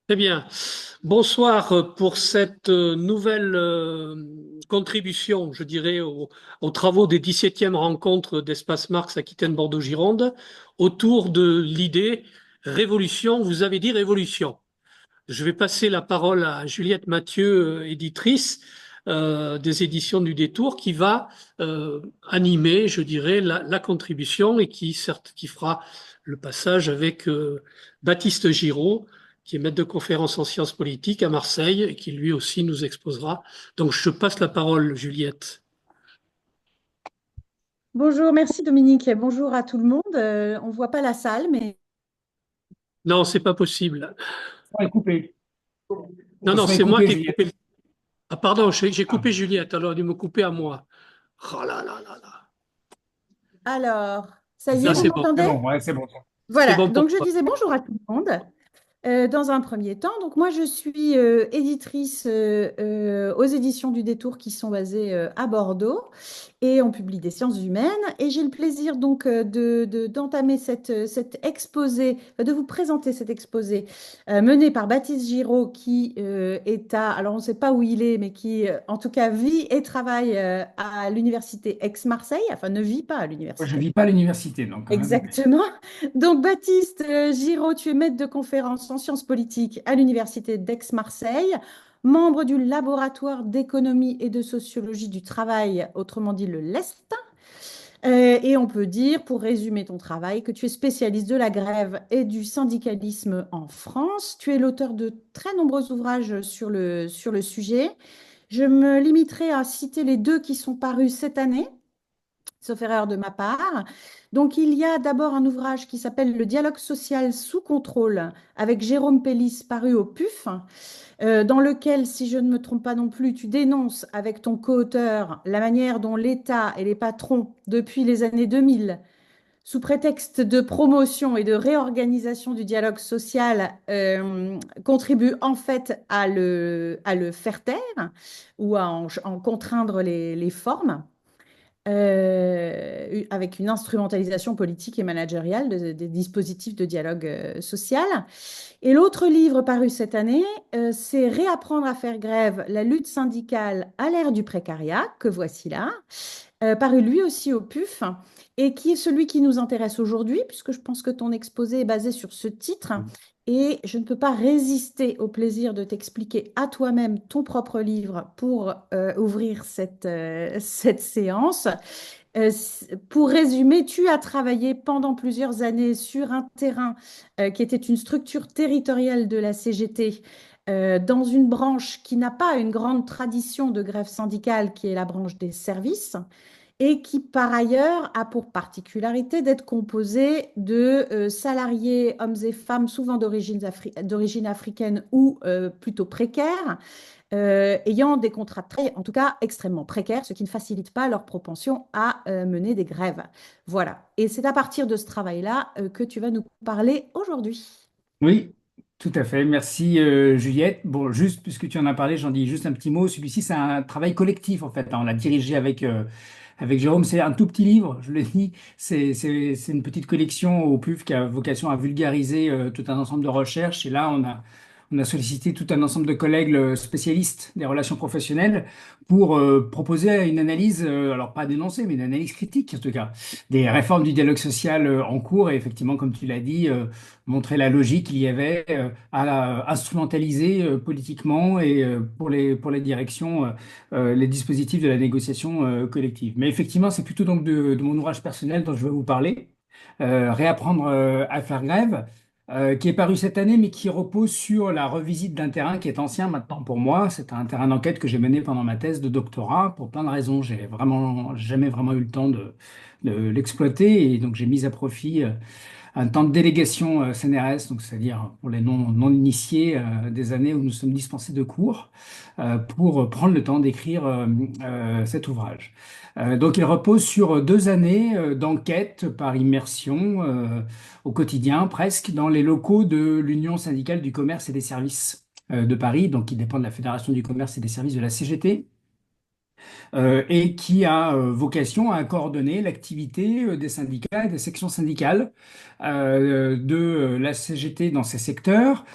Très bien. Bonsoir pour cette nouvelle contribution, je dirais, aux travaux des 17e rencontres d'Espace Marx Aquitaine-Bordeaux-Gironde autour de l'idée révolution. Vous avez dit révolution. Je vais passer la parole à Juliette Mathieu, éditrice des éditions du Détour, qui va animer, je dirais, la contribution et qui, certes, qui fera le passage avec Baptiste Giraud, qui est maître de conférence en sciences politiques à Marseille et qui lui aussi nous exposera. Donc je passe la parole, Juliette. Bonjour, merci Dominique. Bonjour à tout le monde. On ne voit pas la salle, mais Non, c'est pas possible. On est coupé. Non, Le non, son est c'est moi coupé, qui ai Juliette. coupé. Ah, pardon, j'ai Ah, coupé Juliette, alors il me couper à moi. Oh là là là là. alors, ça y est, Là, vous c'est bon. c'est m'entendez? bon, ouais, c'est bon. C'est Voilà, bon pour donc je toi. disais bonjour à tout le monde. Dans un premier temps, donc moi je suis éditrice aux éditions du Détour qui sont basées à Bordeaux et on publie des sciences humaines et j'ai le plaisir donc d'entamer cet exposé, de vous présenter cet exposé mené par Baptiste Giraud qui est alors on ne sait pas où il est, mais qui en tout cas vit et travaille à l'université Aix-Marseille, enfin ne vit pas à Moi, je l'université. ne vis pas à l'université, donc. Exactement. Donc, Baptiste Giraud, tu es maître de conférence en sciences politiques à l'Université d'Aix-Marseille, membre du laboratoire d'économie et de sociologie du travail, autrement dit le LEST. Et on peut dire, pour résumer ton travail, que tu es spécialiste de la grève et du syndicalisme en France. Tu es l'auteur de très nombreux ouvrages sur le sujet. Je me limiterai à citer les deux qui sont parus cette année, sauf erreur de ma part. Donc, il y a d'abord un ouvrage qui s'appelle Le dialogue social sous contrôle avec Jérôme Pellis, paru au PUF, dans lequel, si je ne me trompe pas non plus, tu dénonces avec ton co-auteur la manière dont l'État et les patrons, depuis les années 2000, sous prétexte de promotion et de réorganisation du dialogue social, contribuent en fait à le faire taire ou à en contraindre les formes avec une instrumentalisation politique et managériale des dispositifs de dialogue social. Et l'autre livre paru cette année, c'est Réapprendre à faire grève, la lutte syndicale à l'ère du précariat, que voici là, paru lui aussi au PUF, et qui est celui qui nous intéresse aujourd'hui, puisque je pense que ton exposé est basé sur ce titre. Et je ne peux pas résister au plaisir de t'expliquer à toi-même ton propre livre pour ouvrir cette séance. Pour résumer, tu as travaillé pendant plusieurs années sur un terrain qui était une structure territoriale de la CGT dans une branche qui n'a pas une grande tradition de grève syndicale, qui est la branche des services, et qui par ailleurs a pour particularité d'être composée de salariés, hommes et femmes, souvent d'origine africaine ou plutôt précaires, ayant des contrats de travail, en tout cas extrêmement précaires, ce qui ne facilite pas leur propension à mener des grèves. Voilà. Et c'est à partir de ce travail-là que tu vas nous parler aujourd'hui. Oui, tout à fait. Merci, Juliette. Bon, juste puisque tu en as parlé, j'en dis juste un petit mot. Celui-ci, c'est un travail collectif, en fait, hein. On l'a dirigé avec Jérôme. C'est un tout petit livre, je le dis. C'est une petite collection au PUF qui a vocation à vulgariser tout un ensemble de recherches. Et là, on a sollicité tout un ensemble de collègues spécialistes des relations professionnelles pour proposer une analyse, alors pas dénoncée, mais une analyse critique, en tout cas, des réformes du dialogue social en cours. Et effectivement, comme tu l'as dit, montrer la logique qu'il y avait à instrumentaliser politiquement et pour les directions, les dispositifs de la négociation collective. Mais effectivement, c'est plutôt donc de mon ouvrage personnel dont je vais vous parler, Réapprendre à faire grève, qui est paru cette année, mais qui repose sur la revisite d'un terrain qui est ancien maintenant pour moi. C'est un terrain d'enquête que j'ai mené pendant ma thèse de doctorat pour plein de raisons. J'ai vraiment jamais vraiment eu le temps de l'exploiter et donc j'ai mis à profit un temps de délégation CNRS, donc c'est-à-dire pour les non initiés, des années où nous sommes dispensés de cours, pour prendre le temps d'écrire cet ouvrage. Donc il repose sur 2 années d'enquête par immersion au quotidien, presque, dans les locaux de l'Union syndicale du commerce et des services de Paris, donc qui dépend de la Fédération du commerce et des services de la CGT. et qui a vocation à coordonner l'activité des syndicats et des sections syndicales de la CGT dans ces secteurs,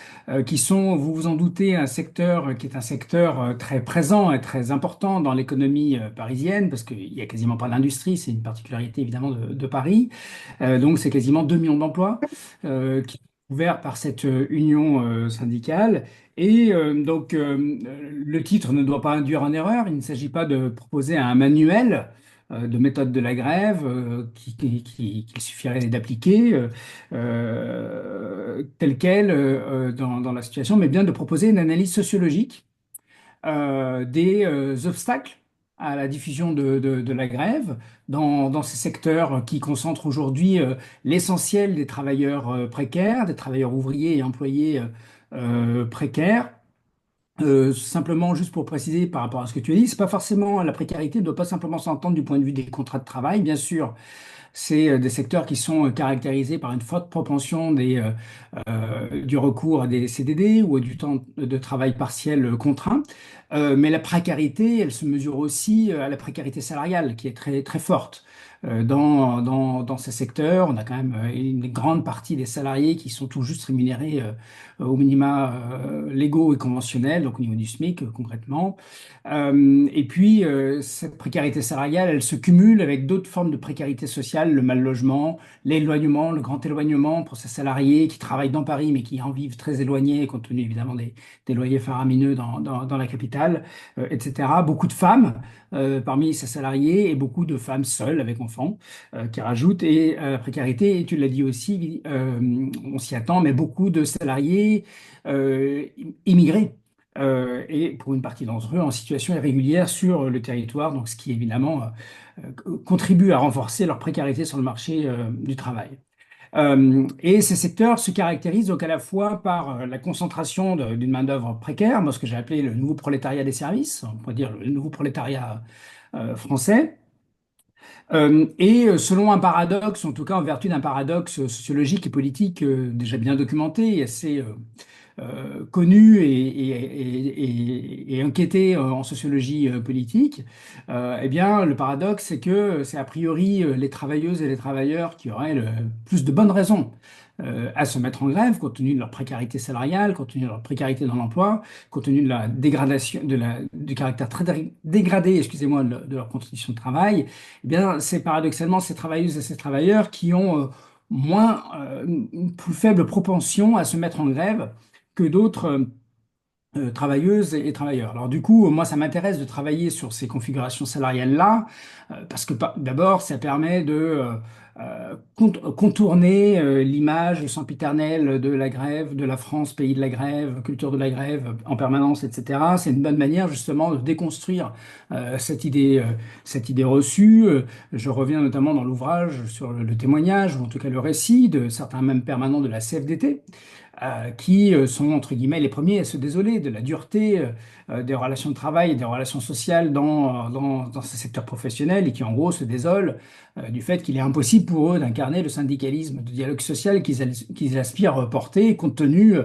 qui sont, vous vous en doutez, un secteur qui est un secteur très présent et très important dans l'économie parisienne, parce qu'il n'y a quasiment pas d'industrie, c'est une particularité évidemment de Paris. Donc c'est quasiment 2 millions d'emplois qui sont couverts par cette union syndicale. Et le titre ne doit pas induire en erreur. Il ne s'agit pas de proposer un manuel de méthode de la grève qu'il suffirait d'appliquer tel quel dans la situation, mais bien de proposer une analyse sociologique des obstacles à la diffusion de la grève dans ces secteurs qui concentrent aujourd'hui l'essentiel des travailleurs précaires, des travailleurs ouvriers et employés précaires. Simplement, juste pour préciser par rapport à ce que tu as dit, c'est pas forcément la précarité ne doit pas simplement s'entendre du point de vue des contrats de travail. Bien sûr, c'est des secteurs qui sont caractérisés par une forte propension du recours à des CDD ou à du temps de travail partiel contraint. Mais la précarité, elle se mesure aussi à la précarité salariale, qui est très, très forte. Dans ces secteurs, on a quand même une grande partie des salariés qui sont tout juste rémunérés au minima légaux et conventionnels, donc au niveau du SMIC concrètement. Et puis, cette précarité salariale, elle se cumule avec d'autres formes de précarité sociale, le mal logement, l'éloignement, le grand éloignement pour ces salariés qui travaillent dans Paris mais qui en vivent très éloignés, compte tenu évidemment des loyers faramineux dans la capitale, etc. Beaucoup de femmes parmi ces salariés et beaucoup de femmes seules avec enfants qui rajoutent. Et la précarité, et tu l'as dit aussi, on s'y attend, mais beaucoup de salariés euh, immigrés et pour une partie d'entre eux en situation irrégulière sur le territoire, donc ce qui évidemment contribue à renforcer leur précarité sur le marché du travail. Et ces secteurs se caractérisent donc à la fois par la concentration d'une main-d'œuvre précaire, moi ce que j'ai appelé le nouveau prolétariat des services, on pourrait dire le nouveau prolétariat français, et selon un paradoxe, en tout cas en vertu d'un paradoxe sociologique et politique déjà bien documenté et assez connu et enquêté en sociologie politique, eh bien, le paradoxe, c'est que c'est a priori les travailleuses et les travailleurs qui auraient le plus de bonnes raisons à se mettre en grève, compte tenu de leur précarité salariale, compte tenu de leur précarité dans l'emploi, compte tenu de la dégradation, du caractère très dégradé, excusez-moi, de leurs conditions de travail. Eh bien, c'est paradoxalement ces travailleuses et ces travailleurs qui ont une plus faible propension à se mettre en grève que d'autres travailleuses et travailleurs. Alors du coup, moi, ça m'intéresse de travailler sur ces configurations salariales-là, parce que d'abord, ça permet de contourner l'image sempiternelle de la grève, de la France, pays de la grève, culture de la grève en permanence, etc. C'est une bonne manière justement de déconstruire cette idée reçue. Je reviens notamment dans l'ouvrage sur le témoignage, ou en tout cas le récit de certains même permanents de la CFDT qui sont, entre guillemets, les premiers à se désoler de la dureté des relations de travail et des relations sociales dans ce secteur professionnel et qui, en gros, se désolent du fait qu'il est impossible pour eux d'incarner le syndicalisme de dialogue social qu'ils aspirent à porter, compte tenu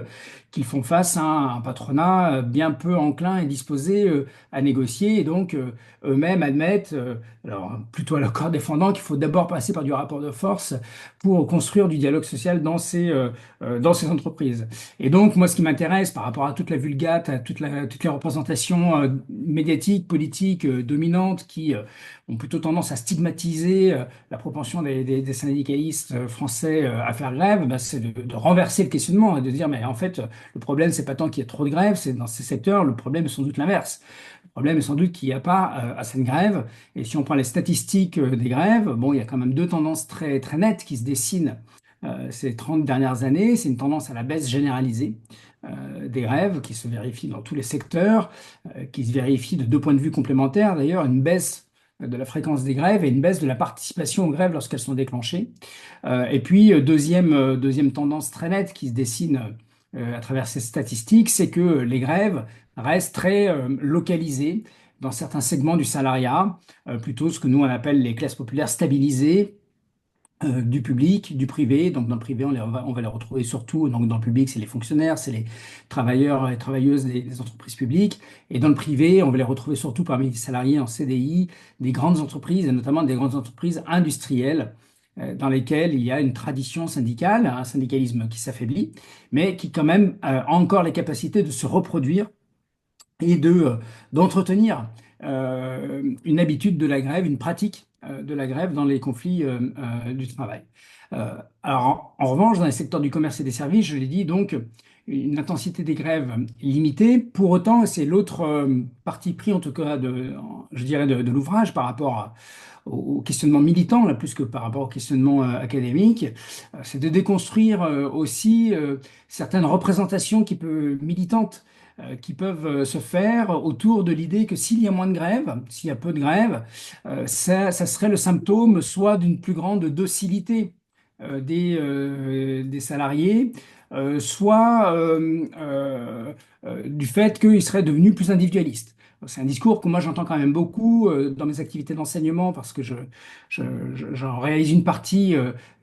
qu'ils font face à un patronat bien peu enclin et disposé à négocier. Et donc, eux-mêmes admettent, alors plutôt à leur corps défendant, qu'il faut d'abord passer par du rapport de force pour construire du dialogue social dans ces entreprises. Et donc, moi, ce qui m'intéresse par rapport à toute la vulgate, à toutes les représentations médiatiques, politiques dominantes qui ont plutôt tendance à stigmatiser la propension des syndicalistes français à faire grève, ben, c'est de renverser le questionnement et de dire, mais en fait, le problème, c'est pas tant qu'il y a trop de grèves, c'est dans ces secteurs, le problème est sans doute l'inverse. Le problème est sans doute qu'il n'y a pas assez de grèves. Et si on prend les statistiques des grèves, bon, il y a quand même deux tendances très, très nettes qui se dessinent ces 30 dernières années. C'est une tendance à la baisse généralisée des grèves qui se vérifie dans tous les secteurs, qui se vérifie de deux points de vue complémentaires. D'ailleurs, une baisse de la fréquence des grèves et une baisse de la participation aux grèves lorsqu'elles sont déclenchées. Et puis, deuxième tendance très nette qui se dessine à travers ces statistiques, c'est que les grèves restent très localisées dans certains segments du salariat, plutôt ce que nous on appelle les classes populaires stabilisées, du public, du privé. Donc dans le privé, on va les retrouver surtout. Donc dans le public, c'est les fonctionnaires, c'est les travailleurs et travailleuses des entreprises publiques. Et dans le privé, on va les retrouver surtout parmi les salariés en CDI des grandes entreprises, et notamment des grandes entreprises industrielles, dans lesquelles il y a une tradition syndicale, un syndicalisme qui s'affaiblit, mais qui quand même a encore les capacités de se reproduire et d'entretenir une habitude de la grève, une pratique de la grève dans les conflits du travail. Alors, en revanche, dans les secteurs du commerce et des services, je l'ai dit, donc, une intensité des grèves limitée. Pour autant, c'est l'autre parti pris, en tout cas, je dirais, de l'ouvrage par rapport au questionnement militant, là, plus que par rapport au questionnement académique, c'est de déconstruire aussi certaines représentations militantes qui peuvent se faire autour de l'idée que s'il y a moins de grèves, s'il y a peu de grèves, ça serait le symptôme soit d'une plus grande docilité des salariés, soit du fait qu'ils seraient devenus plus individualistes. C'est un discours que moi j'entends quand même beaucoup dans mes activités d'enseignement parce que j'en réalise une partie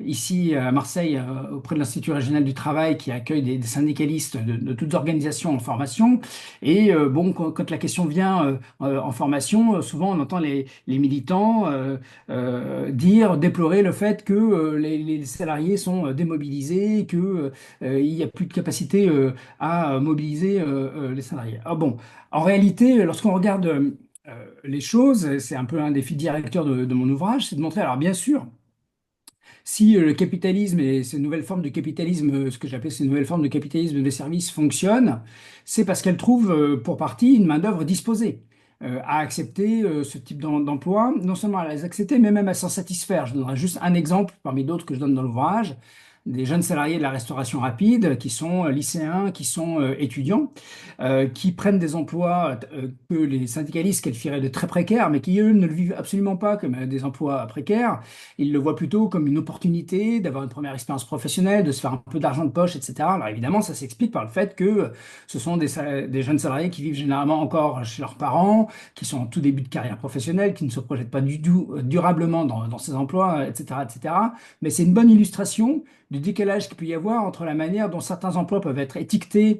ici à Marseille auprès de l'Institut régional du travail qui accueille des syndicalistes de toutes organisations en formation. Et bon, quand la question vient en formation, souvent on entend les militants déplorer le fait que les salariés sont démobilisés, que il n'y a plus de capacité à mobiliser les salariés. Ah bon, en réalité, lorsqu'on regarde les choses, c'est un peu un des fils directeurs de mon ouvrage, c'est de montrer, alors bien sûr, si le capitalisme et ces nouvelles formes de capitalisme, ce que j'appelle ces nouvelles formes de capitalisme des services fonctionnent, c'est parce qu'elles trouvent pour partie une main-d'œuvre disposée à accepter ce type d'emploi, non seulement à les accepter, mais même à s'en satisfaire. Je donnerai juste un exemple parmi d'autres que je donne dans l'ouvrage. Des jeunes salariés de la restauration rapide qui sont lycéens, qui sont étudiants, qui prennent des emplois que les syndicalistes qualifieraient de très précaires, mais qui, eux, ne le vivent absolument pas comme des emplois précaires. Ils le voient plutôt comme une opportunité d'avoir une première expérience professionnelle, de se faire un peu d'argent de poche, etc. Alors évidemment, ça s'explique par le fait que ce sont des jeunes salariés qui vivent généralement encore chez leurs parents, qui sont en tout début de carrière professionnelle, qui ne se projettent pas du tout durablement dans ces emplois, etc., etc. Mais c'est une bonne illustration du décalage qu'il peut y avoir entre la manière dont certains emplois peuvent être étiquetés,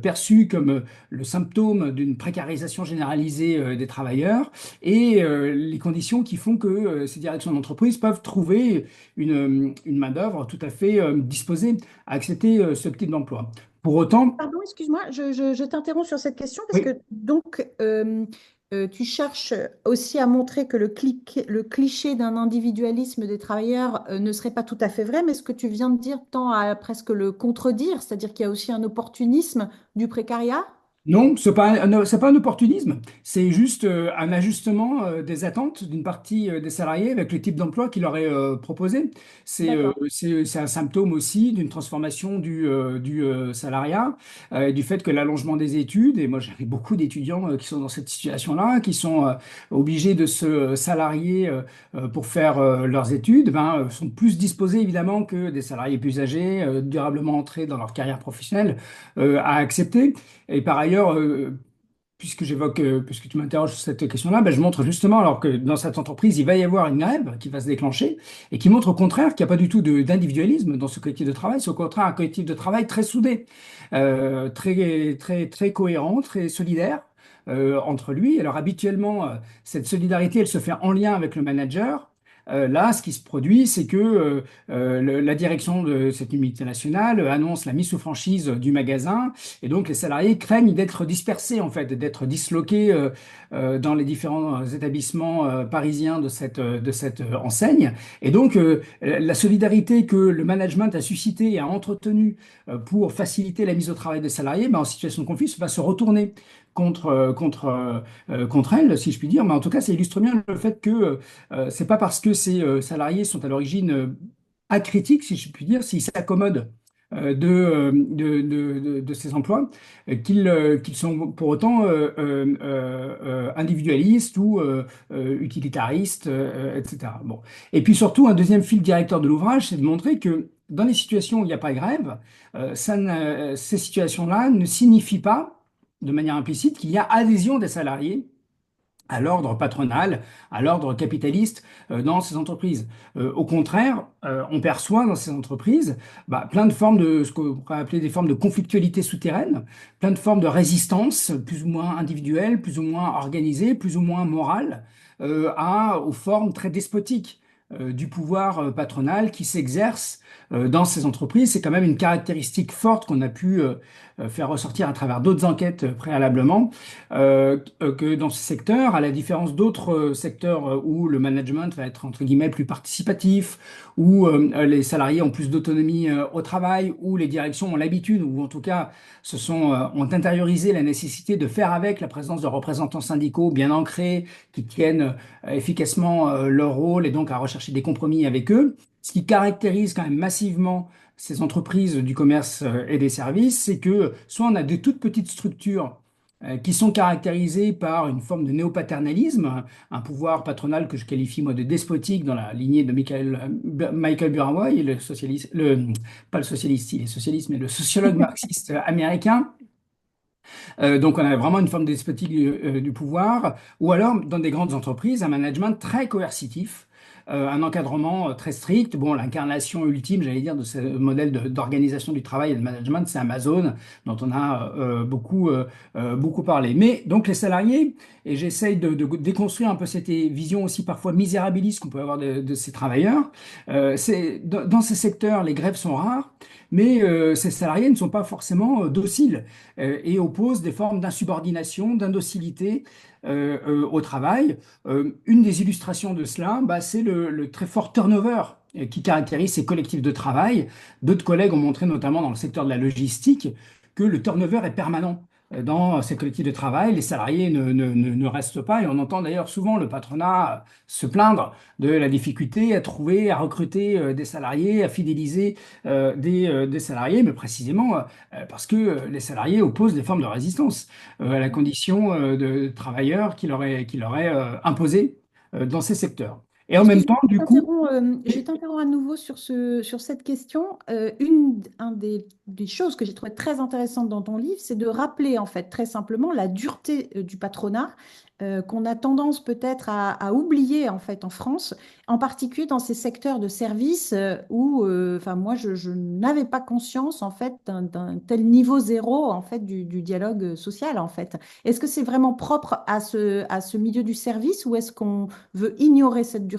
perçus comme le symptôme d'une précarisation généralisée des travailleurs et les conditions qui font que ces directions d'entreprise peuvent trouver une main-d'œuvre tout à fait disposée à accepter ce type d'emploi. Pour autant, Pardon, excuse-moi, je t'interromps sur cette question parce oui. que donc tu cherches aussi à montrer que le cliché d'un individualisme des travailleurs ne serait pas tout à fait vrai, mais ce que tu viens de dire tend à presque le contredire, c'est-à-dire qu'il y a aussi un opportunisme du précariat? Non, c'est pas un opportunisme, c'est juste un ajustement des attentes d'une partie des salariés avec le type d'emploi qu'il leur est proposé. D'accord. C'est un symptôme aussi d'une transformation du salariat, du fait que l'allongement des études, et moi j'ai beaucoup d'étudiants qui sont dans cette situation-là, qui sont obligés de se salarier pour faire leurs études, ben, sont plus disposés évidemment que des salariés plus âgés, durablement entrés dans leur carrière professionnelle, à accepter. Et par ailleurs, puisque tu m'interroges sur cette question-là, ben, je montre justement alors que dans cette entreprise, il va y avoir une grève qui va se déclencher et qui montre au contraire qu'il n'y a pas du tout d'individualisme dans ce collectif de travail. C'est au contraire un collectif de travail très soudé, très, très, très cohérent, très solidaire entre lui. Alors habituellement, cette solidarité, elle se fait en lien avec le manager. Là, ce qui se produit, c'est que la direction de cette unité nationale annonce la mise sous franchise du magasin et donc les salariés craignent d'être dispersés, en fait, d'être disloqués dans les différents établissements parisiens de cette enseigne. Et donc, la solidarité que le management a suscitée et a entretenue pour faciliter la mise au travail des salariés, ben, en situation de conflit, va se retourner contre elle, si je puis dire. Mais en tout cas, ça illustre bien le fait que c'est pas parce que ces salariés sont à l'origine acritiques, si je puis dire, s'ils s'accommodent de ces emplois, qu'ils sont pour autant individualistes ou utilitaristes, etc. Bon. Et puis surtout, un deuxième fil directeur de l'ouvrage, c'est de montrer que dans les situations où il n'y a pas de grève, ces situations-là ne signifient pas, de manière implicite, qu'il y a adhésion des salariés à l'ordre patronal, à l'ordre capitaliste dans ces entreprises. Au contraire, on perçoit dans ces entreprises plein de formes de ce qu'on pourrait appeler des formes de conflictualité souterraine, plein de formes de résistance, plus ou moins individuelles, plus ou moins organisées, plus ou moins morales, aux formes très despotiques du pouvoir patronal qui s'exerce dans ces entreprises. C'est quand même une caractéristique forte qu'on a pu faire ressortir à travers d'autres enquêtes préalablement que dans ce secteur, à la différence d'autres secteurs où le management va être entre guillemets plus participatif, où les salariés ont plus d'autonomie au travail, où les directions ont l'habitude, ou en tout cas ont intériorisé la nécessité de faire avec la présence de représentants syndicaux bien ancrés, qui tiennent efficacement leur rôle et donc à rechercher des compromis avec eux. Ce qui caractérise quand même massivement ces entreprises du commerce et des services, c'est que soit on a des toutes petites structures qui sont caractérisées par une forme de néopaternalisme, un pouvoir patronal que je qualifie moi de despotique dans la lignée de Michael Burawoy, le socialiste, pas le socialiste, il est socialiste, mais le sociologue marxiste américain. Donc on a vraiment une forme de despotique du pouvoir, ou alors dans des grandes entreprises, un management très coercitif. Un encadrement très strict. Bon, l'incarnation ultime, j'allais dire, de ce modèle d'organisation du travail et de management, c'est Amazon, dont on a beaucoup parlé. Mais donc les salariés, et j'essaye de déconstruire un peu cette vision aussi parfois misérabiliste qu'on peut avoir de ces travailleurs, dans ces secteurs, les grèves sont rares, mais ces salariés ne sont pas forcément dociles et opposent des formes d'insubordination, d'indocilité au travail. Une des illustrations de cela, c'est le très fort turnover qui caractérise ces collectifs de travail. D'autres collègues ont montré, notamment dans le secteur de la logistique, que le turnover est permanent dans ces collectifs de travail. Les salariés ne restent pas et on entend d'ailleurs souvent le patronat se plaindre de la difficulté à trouver, à recruter des salariés, à fidéliser des salariés, mais précisément parce que les salariés opposent des formes de résistance à la condition de travailleurs qui leur est imposée dans ces secteurs. Et en même Excuse-moi, temps, du coup, je t'interromps à nouveau sur cette question. Un des choses que j'ai trouvé très intéressante dans ton livre, c'est de rappeler en fait très simplement la dureté du patronat qu'on a tendance peut-être à oublier en fait en France, en particulier dans ces secteurs de services où, enfin moi, je n'avais pas conscience en fait d'un tel niveau zéro en fait du dialogue social en fait. Est-ce que c'est vraiment propre à ce milieu du service ou est-ce qu'on veut ignorer cette dureté?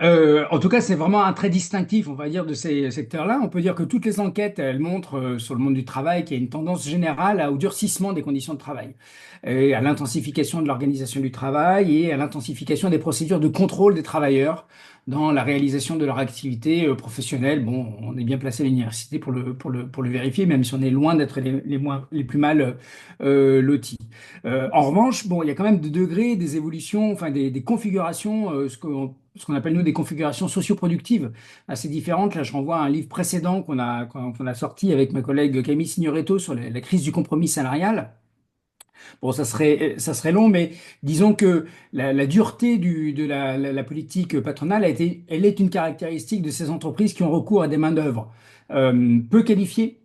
en tout cas, c'est vraiment un trait distinctif, on va dire, de ces secteurs-là. On peut dire que toutes les enquêtes, elles montrent sur le monde du travail qu'il y a une tendance générale au durcissement des conditions de travail, et à l'intensification de l'organisation du travail et à l'intensification des procédures de contrôle des travailleurs dans la réalisation de leur activité professionnelle. Bon, on est bien placé à l'université pour le vérifier, même si on est loin d'être les plus mal lotis. En revanche, bon, il y a quand même des degrés, des évolutions, enfin des configurations, ce qu'on appelle nous des configurations socioproductives assez différentes. Là, je renvoie à un livre précédent qu'on a sorti avec ma collègue Camille Signoretto sur la crise du compromis salarial. Bon, ça serait long, mais disons que la dureté de la politique patronale elle est une caractéristique de ces entreprises qui ont recours à des main-d'œuvre peu qualifiées,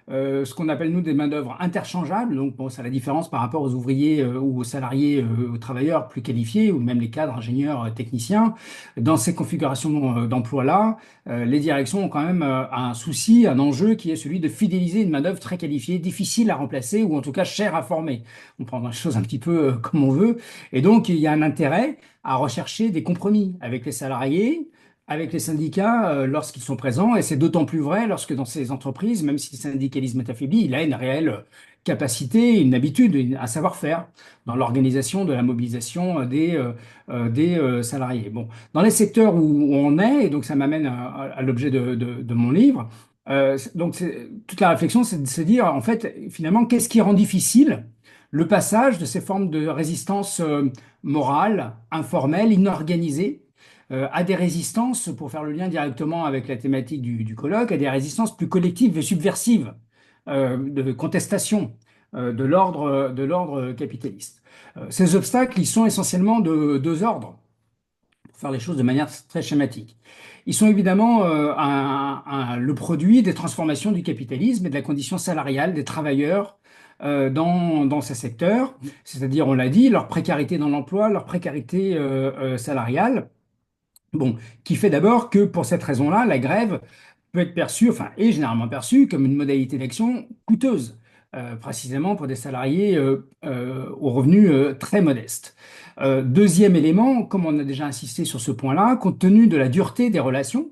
ce qu'on appelle nous des main-d'œuvre interchangeables. Donc, bon, c'est la différence par rapport aux ouvriers ou aux salariés, aux travailleurs plus qualifiés, ou même les cadres, ingénieurs, techniciens. Dans ces configurations d'emploi-là, les directions ont quand même un souci, un enjeu qui est celui de fidéliser une main-d'œuvre très qualifiée, difficile à remplacer, ou en tout cas chère à former. On prend les choses un petit peu comme on veut. Et donc, il y a un intérêt à rechercher des compromis avec les salariés, avec les syndicats lorsqu'ils sont présents, et c'est d'autant plus vrai lorsque dans ces entreprises, même si le syndicalisme est affaibli, il a une réelle capacité, une habitude, un savoir-faire dans l'organisation de la mobilisation des salariés. Bon, dans les secteurs où on est, et donc ça m'amène à l'objet de mon livre, donc toute la réflexion, c'est de se dire, en fait, finalement, qu'est-ce qui rend difficile le passage de ces formes de résistance morale, informelle, inorganisée, à des résistances, pour faire le lien directement avec la thématique du colloque, à des résistances plus collectives et subversives de contestation de l'ordre capitaliste. Ces obstacles, ils sont essentiellement de deux ordres, pour faire les choses de manière très schématique. Ils sont évidemment le produit des transformations du capitalisme et de la condition salariale des travailleurs dans ces secteurs, c'est-à-dire, on l'a dit, leur précarité dans l'emploi, leur précarité salariale. Bon, qui fait d'abord que pour cette raison-là, la grève peut être perçue, enfin, est généralement perçue comme une modalité d'action coûteuse, précisément pour des salariés aux revenus très modestes. Deuxième élément, comme on a déjà insisté sur ce point-là, compte tenu de la dureté des relations,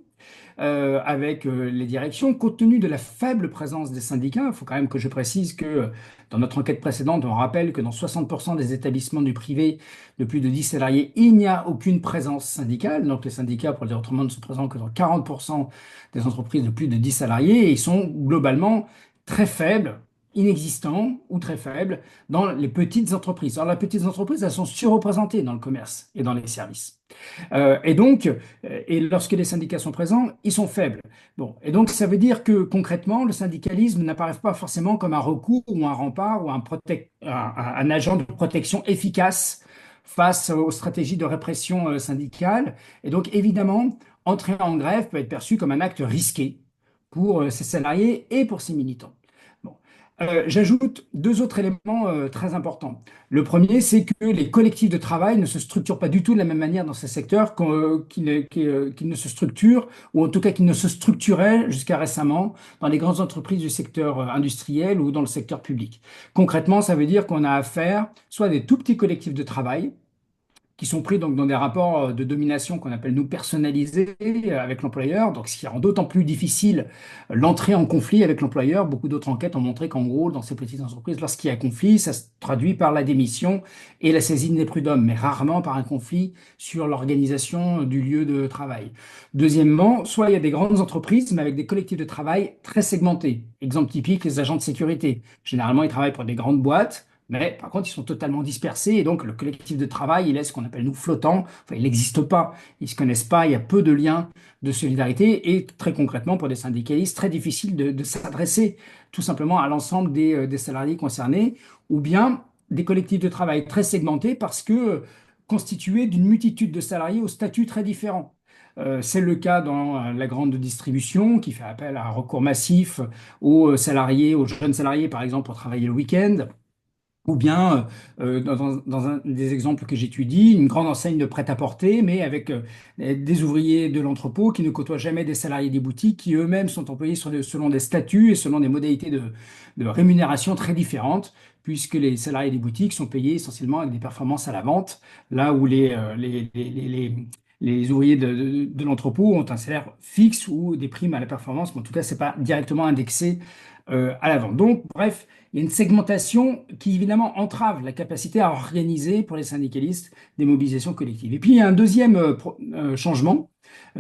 avec les directions. Compte tenu de la faible présence des syndicats, il faut quand même que je précise que dans notre enquête précédente, on rappelle que dans 60% des établissements du privé de plus de 10 salariés, il n'y a aucune présence syndicale. Donc les syndicats, pour le dire autrement, ne sont présents que dans 40% des entreprises de plus de 10 salariés et ils sont globalement très faibles, inexistants ou très faibles dans les petites entreprises. Alors les petites entreprises, elles sont surreprésentées dans le commerce et dans les services. Et donc, et lorsque les syndicats sont présents, ils sont faibles. Bon, et donc ça veut dire que concrètement, le syndicalisme n'apparaît pas forcément comme un recours ou un rempart ou un agent de protection efficace face aux stratégies de répression syndicale. Et donc évidemment, entrer en grève peut être perçu comme un acte risqué pour ses salariés et pour ses militants. Bon. J'ajoute deux autres éléments très importants. Le premier, c'est que les collectifs de travail ne se structurent pas du tout de la même manière dans ces secteurs qu'ils ne se structurent, ou en tout cas qu'ils ne se structuraient jusqu'à récemment dans les grandes entreprises du secteur industriel ou dans le secteur public. Concrètement, ça veut dire qu'on a affaire soit à des tout petits collectifs de travail, qui sont pris donc dans des rapports de domination qu'on appelle nous personnalisés avec l'employeur, donc ce qui rend d'autant plus difficile l'entrée en conflit avec l'employeur. Beaucoup d'autres enquêtes ont montré qu'en gros, dans ces petites entreprises, lorsqu'il y a conflit, ça se traduit par la démission et la saisine des prud'hommes, mais rarement par un conflit sur l'organisation du lieu de travail. Deuxièmement, soit il y a des grandes entreprises, mais avec des collectifs de travail très segmentés. Exemple typique, les agents de sécurité. Généralement, ils travaillent pour des grandes boîtes. Mais par contre, ils sont totalement dispersés et donc le collectif de travail, il est ce qu'on appelle nous flottant. Enfin, il n'existe pas, ils ne se connaissent pas, il y a peu de liens de solidarité et très concrètement, pour des syndicalistes, très difficile de s'adresser tout simplement à l'ensemble des salariés concernés ou bien des collectifs de travail très segmentés parce que constitués d'une multitude de salariés au statut très différent. C'est le cas dans la grande distribution qui fait appel à un recours massif aux salariés, aux jeunes salariés par exemple pour travailler le week-end. Ou bien, dans un des exemples que j'étudie, une grande enseigne de prêt-à-porter, mais avec des ouvriers de l'entrepôt qui ne côtoient jamais des salariés des boutiques, qui eux-mêmes sont employés selon des statuts et selon des modalités de rémunération très différentes, puisque les salariés des boutiques sont payés essentiellement avec des performances à la vente, là où les ouvriers de l'entrepôt ont un salaire fixe ou des primes à la performance, mais en tout cas, ce n'est pas directement indexé à la vente. Donc, bref, il y a une segmentation qui évidemment entrave la capacité à organiser pour les syndicalistes des mobilisations collectives. Et puis il y a un deuxième changement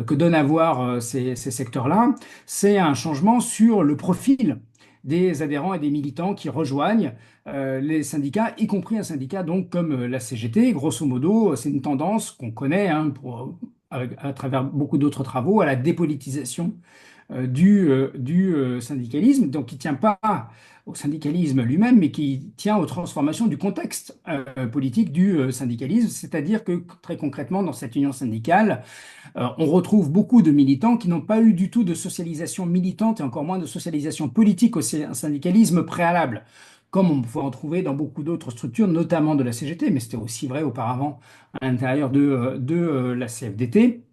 que donnent à voir ces secteurs-là, c'est un changement sur le profil des adhérents et des militants qui rejoignent les syndicats, y compris un syndicat donc comme la CGT. Grosso modo, c'est une tendance qu'on connaît hein, à travers beaucoup d'autres travaux à la dépolitisation du syndicalisme, donc qui ne tient pas au syndicalisme lui-même, mais qui tient aux transformations du contexte politique du syndicalisme, c'est-à-dire que très concrètement, dans cette union syndicale, on retrouve beaucoup de militants qui n'ont pas eu du tout de socialisation militante et encore moins de socialisation politique au syndicalisme préalable, comme on pouvait en trouver dans beaucoup d'autres structures, notamment de la CGT, mais c'était aussi vrai auparavant à l'intérieur de la CFDT.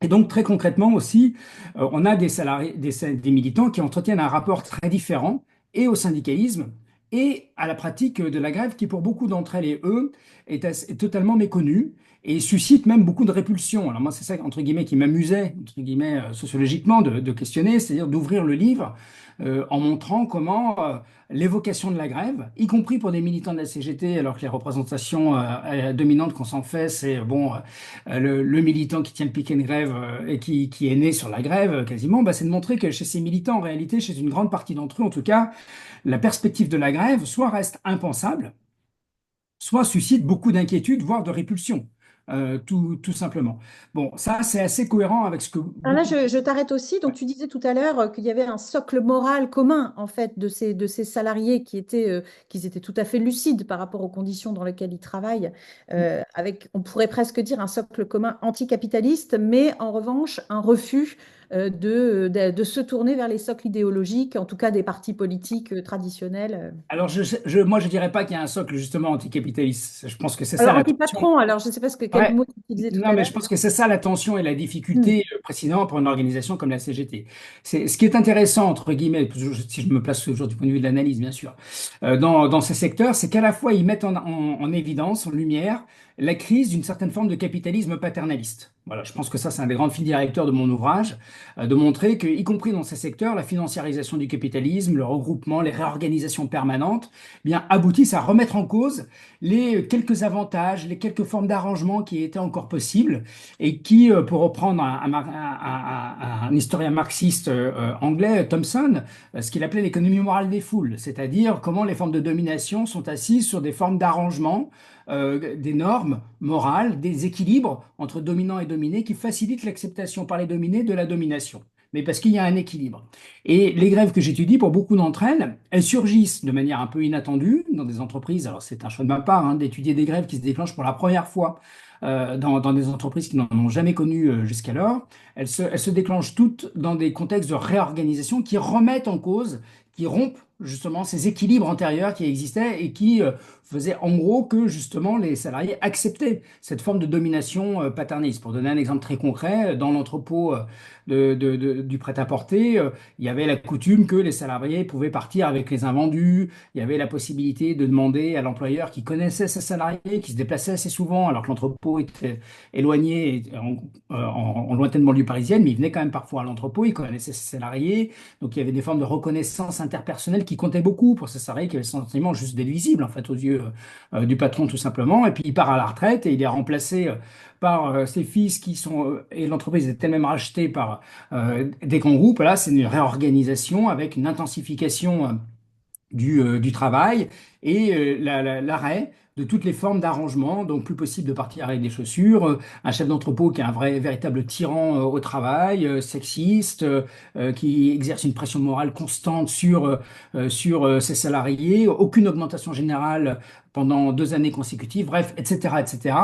Et donc, très concrètement aussi, on a des salariés, des militants qui entretiennent un rapport très différent et au syndicalisme et à la pratique de la grève qui, pour beaucoup d'entre elles et eux, est totalement méconnue et suscite même beaucoup de répulsion. Alors moi, c'est ça, entre guillemets, qui m'amusait, entre guillemets, sociologiquement, de questionner, c'est-à-dire d'ouvrir le livre en montrant comment l'évocation de la grève, y compris pour des militants de la CGT, alors que les représentations dominantes qu'on s'en fait, c'est bon, le militant qui tient le piquet de grève et qui est né sur la grève quasiment, bah, c'est de montrer que chez ces militants, en réalité, chez une grande partie d'entre eux, en tout cas, la perspective de la grève soit reste impensable, soit suscite beaucoup d'inquiétude, voire de répulsion, tout simplement. Bon, ça, c'est assez cohérent avec ce que Alors là, beaucoup... je t'arrête aussi. Donc, tu disais tout à l'heure qu'il y avait un socle moral commun, en fait, de ces salariés qui étaient tout à fait lucides par rapport aux conditions dans lesquelles ils travaillent, avec, on pourrait presque dire, un socle commun anticapitaliste, mais en revanche, un refus de se tourner vers les socles idéologiques, en tout cas des partis politiques traditionnels. Alors, moi, je dirais pas qu'il y a un socle justement anticapitaliste. Je pense que c'est ça Alors, la tension. anti-patron, alors je ne sais pas quel Ouais. mot tu utilisais tout Non, à mais l'heure. je pense que c'est ça la tension et la Hmm. difficulté précisément pour une organisation comme la CGT. Ce qui est intéressant, entre guillemets, si je me place toujours du point de vue de l'analyse, bien sûr, dans ces secteurs, c'est qu'à la fois ils mettent en évidence, en lumière, la crise d'une certaine forme de capitalisme paternaliste. Voilà, je pense que ça, c'est un des grands fils directeurs de mon ouvrage, de montrer que, y compris dans ces secteurs, la financiarisation du capitalisme, le regroupement, les réorganisations permanentes, eh bien, aboutissent à remettre en cause les quelques avantages, les quelques formes d'arrangement qui étaient encore possibles et qui, pour reprendre un historien marxiste anglais, Thomson, ce qu'il appelait l'économie morale des foules, c'est-à-dire comment les formes de domination sont assises sur des formes d'arrangement, des normes morales, des équilibres entre dominants et dominés qui facilitent l'acceptation par les dominés de la domination. Mais parce qu'il y a un équilibre. Et les grèves que j'étudie, pour beaucoup d'entre elles, elles surgissent de manière un peu inattendue dans des entreprises. Alors c'est un choix de ma part d'étudier des grèves qui se déclenchent pour la première fois dans des entreprises qui n'en ont jamais connu jusqu'alors. Elles se déclenchent toutes dans des contextes de réorganisation qui remettent en cause, qui rompent justement ces équilibres antérieurs qui existaient et qui faisaient en gros que justement les salariés acceptaient cette forme de domination paternaliste. Pour donner un exemple très concret, dans l'entrepôt du prêt-à-porter, il y avait la coutume que les salariés pouvaient partir avec les invendus. Il y avait la possibilité de demander à l'employeur qui connaissait ses salariés, qui se déplaçait assez souvent, alors que l'entrepôt était éloigné en lointaine banlieue parisienne, mais il venait quand même parfois à l'entrepôt, il connaissait ses salariés. Donc il y avait des formes de reconnaissance interpersonnelle qui comptaient beaucoup pour ces salariés qui avaient le sentiment juste d'être visibles en fait aux yeux du patron tout simplement. Et puis il part à la retraite et il est remplacé par ses fils qui sont et l'entreprise est elle-même rachetée par des grands groupes. Là, c'est une réorganisation avec une intensification du travail et l'arrêt de toutes les formes d'arrangement, donc plus possible de partir avec des chaussures, un chef d'entrepôt qui est un véritable tyran au travail, sexiste, qui exerce une pression morale constante sur ses salariés, aucune augmentation générale pendant 2 années consécutives, bref, etc., etc.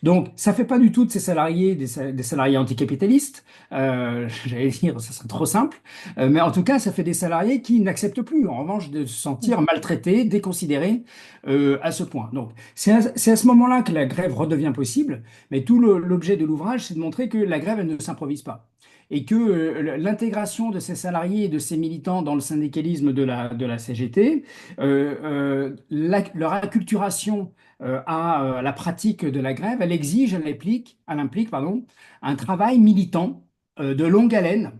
Donc, ça fait pas du tout de ces salariés des salariés anticapitalistes. J'allais dire, ça serait trop simple. Mais en tout cas, ça fait des salariés qui n'acceptent plus, en revanche, de se sentir maltraités, déconsidérés à ce point. Donc, c'est à ce moment-là que la grève redevient possible, mais tout l'objet de l'ouvrage, c'est de montrer que la grève, elle ne s'improvise pas. Et que l'intégration de ces salariés et de ces militants dans le syndicalisme de la CGT, leur acculturation à la pratique de la grève, elle implique, pardon, un travail militant de longue haleine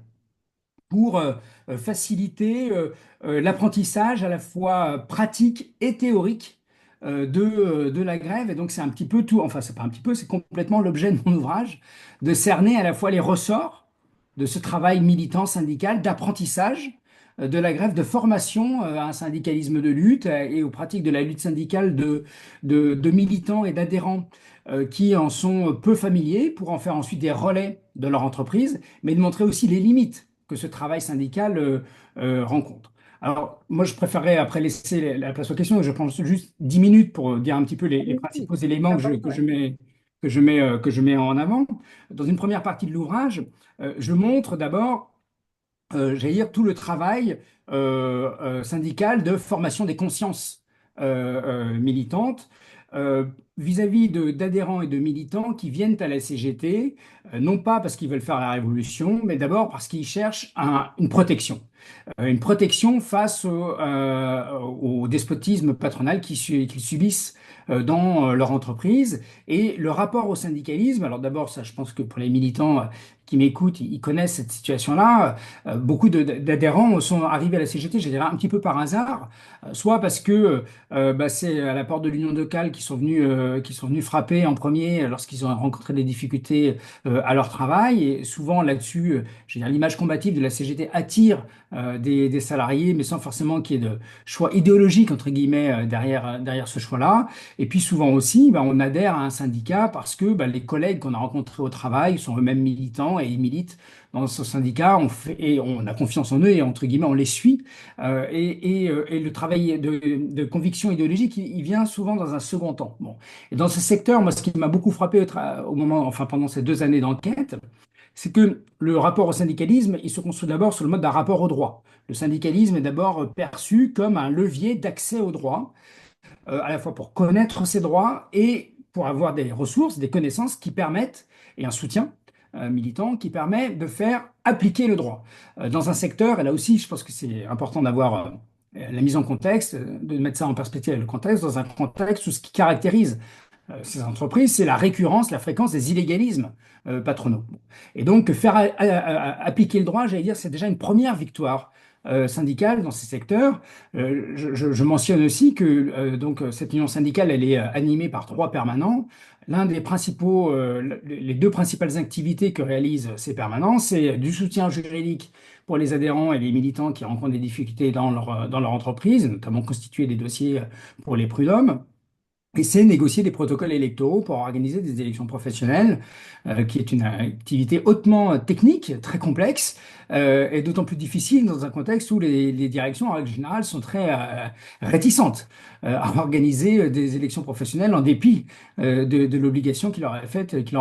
pour faciliter l'apprentissage à la fois pratique et théorique de la grève. Et donc, c'est un petit peu tout, enfin, c'est pas un petit peu, c'est complètement l'objet de mon ouvrage, de cerner à la fois les ressorts de ce travail militant syndical, d'apprentissage de la grève, de formation à un syndicalisme de lutte et aux pratiques de la lutte syndicale de militants et d'adhérents qui en sont peu familiers pour en faire ensuite des relais de leur entreprise, mais de montrer aussi les limites que ce travail syndical rencontre. Alors, moi, je préférerais après laisser la place aux questions. Je prends juste 10 minutes pour dire un petit peu les Oui, oui, principaux c'est éléments important, ouais. que je mets en avant. Dans une première partie de l'ouvrage, je montre d'abord, j'allais dire, tout le travail syndical de formation des consciences militantes euh, vis-à-vis d'adhérents et de militants qui viennent à la CGT, non pas parce qu'ils veulent faire la révolution, mais d'abord parce qu'ils cherchent une protection face au despotisme patronal qu'ils subissent dans leur entreprise. Et le rapport au syndicalisme, alors d'abord, ça, je pense que pour les militants qui m'écoutent, ils connaissent cette situation-là. Beaucoup d'adhérents sont arrivés à la CGT, je dirais, un petit peu par hasard, soit parce que c'est à la porte de l'Union locale qui sont venus frapper en premier lorsqu'ils ont rencontré des difficultés à leur travail. Et souvent là-dessus, je veux dire, l'image combative de la CGT attire des salariés, mais sans forcément qu'il y ait de choix idéologique, entre guillemets, derrière ce choix-là. Et puis souvent aussi, on adhère à un syndicat parce que les collègues qu'on a rencontrés au travail sont eux-mêmes militants et ils militent dans ce syndicat. Et on a confiance en eux et, entre guillemets, on les suit. Et le travail de conviction idéologique, il vient souvent dans un second temps. Bon. Et dans ce secteur, moi, ce qui m'a beaucoup frappé au moment, enfin, pendant ces 2 années d'enquête, c'est que le rapport au syndicalisme, il se construit d'abord sur le mode d'un rapport au droit. Le syndicalisme est d'abord perçu comme un levier d'accès au droit, à la fois pour connaître ses droits et pour avoir des ressources, des connaissances qui permettent, et un soutien militant qui permet de faire appliquer le droit. Dans un secteur, et là aussi je pense que c'est important d'avoir la mise en contexte, de mettre ça en perspective avec le contexte, dans un contexte où ce qui caractérise ces entreprises, c'est la récurrence, la fréquence des illégalismes patronaux. Et donc, faire appliquer le droit, j'allais dire, c'est déjà une première victoire syndicale dans ces secteurs. Je mentionne aussi que donc, cette union syndicale, elle est animée par 3 permanents. L'un des principaux, les 2 principales activités que réalisent ces permanents, c'est du soutien juridique pour les adhérents et les militants qui rencontrent des difficultés dans leur entreprise, notamment constituer des dossiers pour les prud'hommes. Et c'est négocier des protocoles électoraux pour organiser des élections professionnelles, qui est une activité hautement technique, très complexe, et d'autant plus difficile dans un contexte où les directions, en règle générale, sont très réticentes à organiser des élections professionnelles en dépit de l'obligation qui leur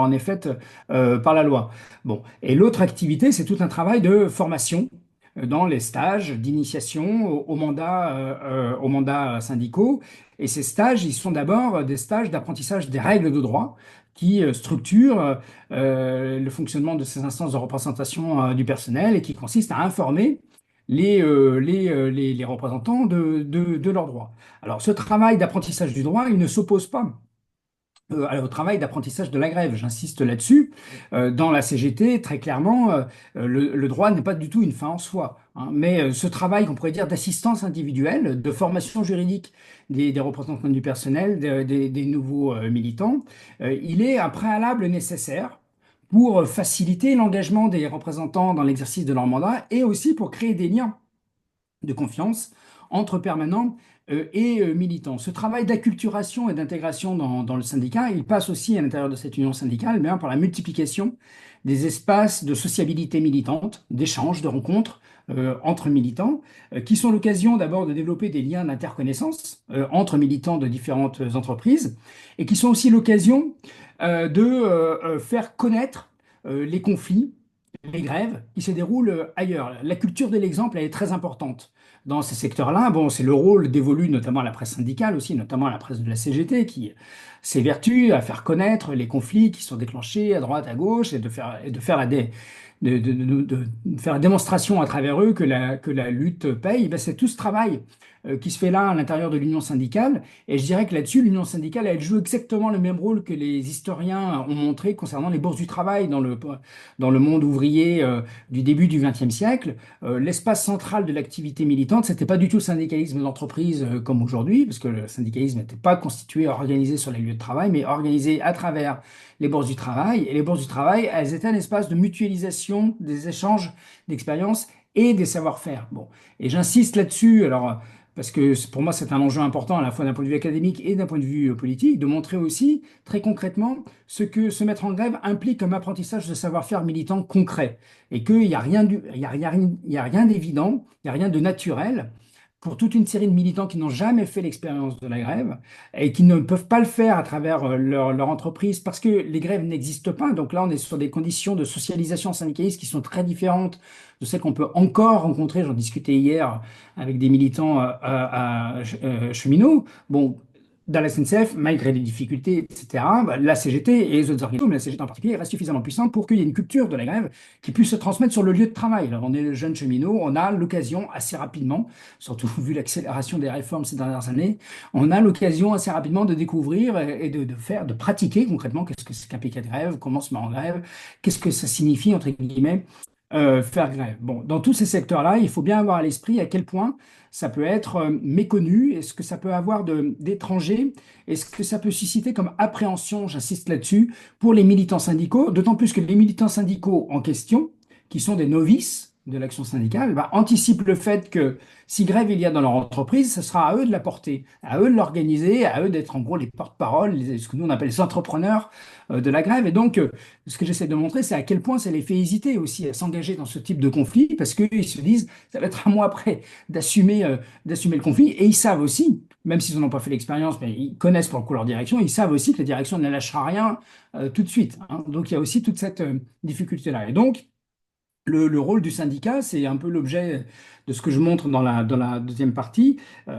en est faite par la loi. Bon. Et l'autre activité, c'est tout un travail de formation dans les stages d'initiation aux mandats syndicaux. Et ces stages, ils sont d'abord des stages d'apprentissage des règles de droit qui structurent le fonctionnement de ces instances de représentation du personnel et qui consistent à informer les représentants de leurs droits. Alors, ce travail d'apprentissage du droit, il ne s'oppose pas au travail d'apprentissage de la grève. J'insiste là-dessus. Dans la CGT, très clairement, le droit n'est pas du tout une fin en soi, hein. Mais ce travail qu'on pourrait dire d'assistance individuelle, de formation juridique des représentants du personnel, des nouveaux militants, il est un préalable nécessaire pour faciliter l'engagement des représentants dans l'exercice de leur mandat et aussi pour créer des liens de confiance entre permanents et militants. Ce travail d'acculturation et d'intégration dans le syndicat, il passe aussi à l'intérieur de cette union syndicale, bien par la multiplication des espaces de sociabilité militante, d'échanges, de rencontres entre militants, qui sont l'occasion d'abord de développer des liens d'interconnaissance entre militants de différentes entreprises, et qui sont aussi l'occasion de faire connaître les conflits, les grèves qui se déroulent ailleurs. La culture de l'exemple, elle est très importante dans ces secteurs-là. Bon, c'est le rôle dévolu notamment à la presse syndicale aussi, notamment à la presse de la CGT, qui s'évertue à faire connaître les conflits qui sont déclenchés à droite, à gauche, et de faire faire la démonstration à travers eux que la lutte paye. Ben, c'est tout ce travail qui se fait là à l'intérieur de l'union syndicale. Et je dirais que là-dessus, l'union syndicale, elle joue exactement le même rôle que les historiens ont montré concernant les bourses du travail dans le monde ouvrier du début du XXe siècle. L'espace central de l'activité militante, c'était pas du tout le syndicalisme d'entreprise comme aujourd'hui, parce que le syndicalisme n'était pas constitué, organisé sur les lieux de travail, mais organisé à travers les bourses du travail. Et les bourses du travail, elles étaient un espace de mutualisation des échanges d'expériences et des savoir-faire. Bon. Et j'insiste là-dessus, alors, parce que pour moi, c'est un enjeu important à la fois d'un point de vue académique et d'un point de vue politique, de montrer aussi très concrètement ce que se mettre en grève implique comme apprentissage de savoir-faire militant concret. Et qu'il n'y a rien il y a rien d'évident, il n'y a rien de naturel pour toute une série de militants qui n'ont jamais fait l'expérience de la grève et qui ne peuvent pas le faire à travers leur entreprise parce que les grèves n'existent pas. Donc là, on est sur des conditions de socialisation syndicaliste qui sont très différentes de celles qu'on peut encore rencontrer. J'en discutais hier avec des militants cheminots. Bon, dans la SNCF, malgré les difficultés, etc., bah, la CGT et les autres organismes, mais la CGT en particulier, reste suffisamment puissante pour qu'il y ait une culture de la grève qui puisse se transmettre sur le lieu de travail. Là, on est jeunes cheminots, on a l'occasion assez rapidement, surtout vu l'accélération des réformes ces dernières années, on a l'occasion assez rapidement de découvrir et de pratiquer concrètement qu'est-ce que c'est qu'un piquet de grève, comment se met en grève, qu'est-ce que ça signifie, entre guillemets, faire grève. Bon, dans tous ces secteurs-là, il faut bien avoir à l'esprit à quel point ça peut être méconnu, est-ce que ça peut avoir d'étrangers, est-ce que ça peut susciter comme appréhension, j'insiste là-dessus, pour les militants syndicaux, d'autant plus que les militants syndicaux en question, qui sont des novices de l'action syndicale, bah, anticipent le fait que si grève il y a dans leur entreprise, ce sera à eux de la porter, à eux de l'organiser, à eux d'être en gros les porte-parole, ce que nous on appelle les entrepreneurs de la grève. Et donc, ce que j'essaie de montrer, c'est à quel point ça les fait hésiter aussi à s'engager dans ce type de conflit, parce qu'ils se disent, ça va être à moi après d'assumer le conflit. Et ils savent aussi, même s'ils n'en ont pas fait l'expérience, mais ils connaissent pour le coup leur direction, ils savent aussi que la direction ne lâchera rien tout de suite, hein. Donc il y a aussi toute cette difficulté-là. Et donc, le rôle du syndicat, c'est un peu l'objet de ce que je montre dans la deuxième partie.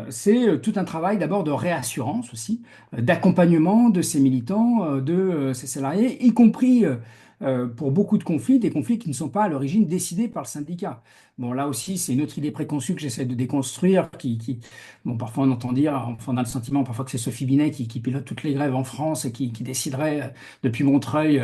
C'est tout un travail d'abord de réassurance aussi, d'accompagnement de ces militants, de ces salariés, y compris pour beaucoup de conflits, des conflits qui ne sont pas à l'origine décidés par le syndicat. Bon, là aussi, c'est une autre idée préconçue que j'essaie de déconstruire, bon, parfois on entend dire, enfin, on a le sentiment parfois que c'est Sophie Binet qui pilote toutes les grèves en France et qui déciderait depuis Montreuil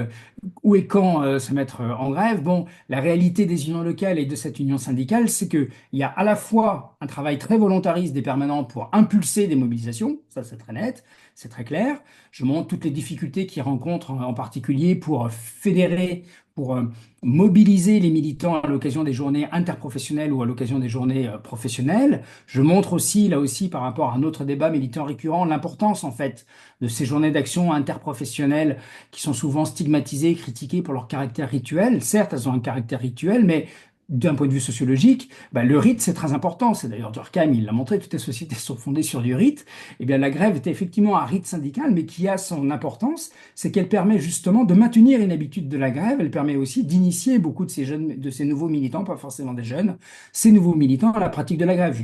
où et quand se mettre en grève. Bon, la réalité des unions locales et de cette union syndicale, c'est qu'il y a à la fois un travail très volontariste des permanents pour impulser des mobilisations, ça c'est très net, c'est très clair. Je montre toutes les difficultés qu'ils rencontrent en particulier pour fédérer, pour mobiliser les militants à l'occasion des journées interprofessionnelles ou à l'occasion des journées professionnelles. Je montre aussi, là aussi, par rapport à un autre débat militant récurrent, l'importance en fait de ces journées d'action interprofessionnelles qui sont souvent stigmatisées, critiquées pour leur caractère rituel. Certes, elles ont un caractère rituel, mais d'un point de vue sociologique, bah, le rite, c'est très important. C'est d'ailleurs Durkheim, il l'a montré, toutes les sociétés sont fondées sur du rite. Eh bien, la grève est effectivement un rite syndical, mais qui a son importance, c'est qu'elle permet justement de maintenir une habitude de la grève. Elle permet aussi d'initier beaucoup de ces jeunes, de ces nouveaux militants, pas forcément des jeunes, ces nouveaux militants à la pratique de la grève.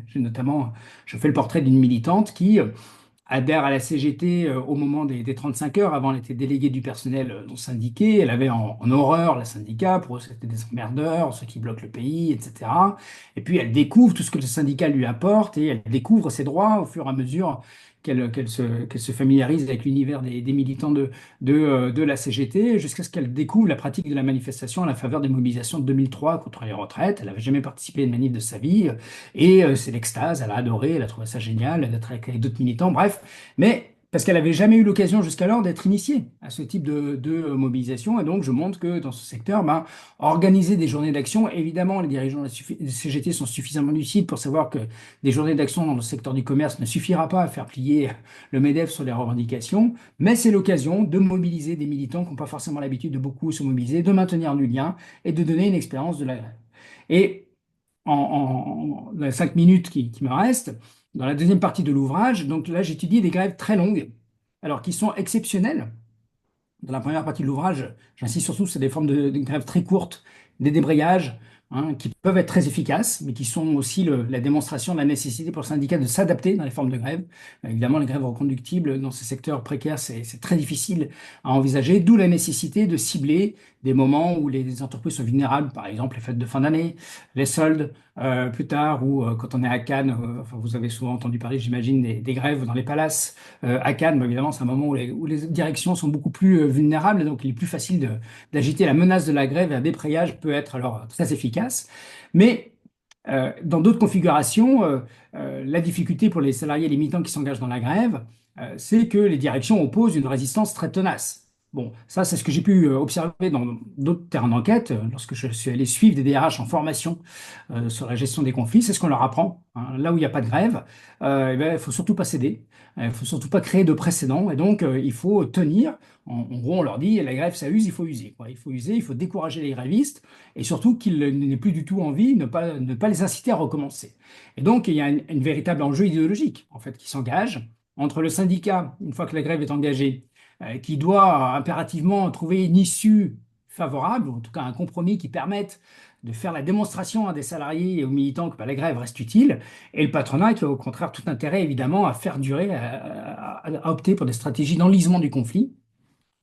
J'ai notamment, je fais le portrait d'une militante qui adhère à la CGT au moment des 35 heures. Avant, elle était déléguée du personnel non syndiqué. Elle avait en horreur la syndicat. Pour eux, c'était des emmerdeurs, ceux qui bloquent le pays, etc. Et puis, elle découvre tout ce que le syndicat lui apporte et elle découvre ses droits au fur et à mesure qu'elle se familiarise avec l'univers des militants de la CGT, jusqu'à ce qu'elle découvre la pratique de la manifestation à la faveur des mobilisations de 2003 contre les retraites. Elle n'avait jamais participé à une manif de sa vie. Et c'est l'extase, elle a adoré, elle a trouvé ça génial d'être avec d'autres militants, bref. Mais parce qu'elle n'avait jamais eu l'occasion jusqu'alors d'être initiée à ce type de mobilisation. Et donc, je montre que dans ce secteur, ben, organiser des journées d'action, évidemment, les dirigeants de la CGT sont suffisamment lucides pour savoir que des journées d'action dans le secteur du commerce ne suffira pas à faire plier le MEDEF sur les revendications, mais c'est l'occasion de mobiliser des militants qui n'ont pas forcément l'habitude de beaucoup se mobiliser, de maintenir du lien et de donner une expérience de la grève. Et dans les 5 minutes qui me restent, dans la deuxième partie de l'ouvrage, donc là, j'étudie des grèves très longues, alors qui sont exceptionnelles. Dans la première partie de l'ouvrage, j'insiste surtout sur des formes de grèves très courtes, des débrayages, hein, qui peuvent être très efficaces, mais qui sont aussi la démonstration de la nécessité pour le syndicat de s'adapter dans les formes de grève. Évidemment, les grèves reconductibles dans ces secteurs précaires, c'est très difficile à envisager, d'où la nécessité de cibler des moments où les entreprises sont vulnérables, par exemple les fêtes de fin d'année, les soldes, plus tard, ou quand on est à Cannes, enfin, vous avez souvent entendu parler, j'imagine, des grèves dans les palaces. À Cannes, bah, évidemment, c'est un moment où les directions sont beaucoup plus vulnérables, et donc il est plus facile d'agiter la menace de la grève, et un débrayage peut être alors très efficace. Mais dans d'autres configurations, la difficulté pour les salariés et les militants qui s'engagent dans la grève, c'est que les directions opposent une résistance très tenace. Bon, ça, c'est ce que j'ai pu observer dans d'autres terrains d'enquête, lorsque je suis allé suivre des DRH en formation sur la gestion des conflits. C'est ce qu'on leur apprend, hein. Là où il n'y a pas de grève, eh ben, il faut surtout pas céder, il ne faut surtout pas créer de précédents, et donc il faut tenir. En gros, on leur dit, la grève, ça use, il faut user, quoi. Il faut user, il faut décourager les grévistes, et surtout qu'ils n'aient plus du tout envie, ne pas les inciter à recommencer. Et donc, il y a une véritable enjeu idéologique, en fait, qui s'engage entre le syndicat, une fois que la grève est engagée, qui doit impérativement trouver une issue favorable, ou en tout cas un compromis qui permette de faire la démonstration à des salariés et aux militants que bah, la grève reste utile, et le patronat qui a au contraire tout intérêt évidemment à faire durer, à opter pour des stratégies d'enlisement du conflit,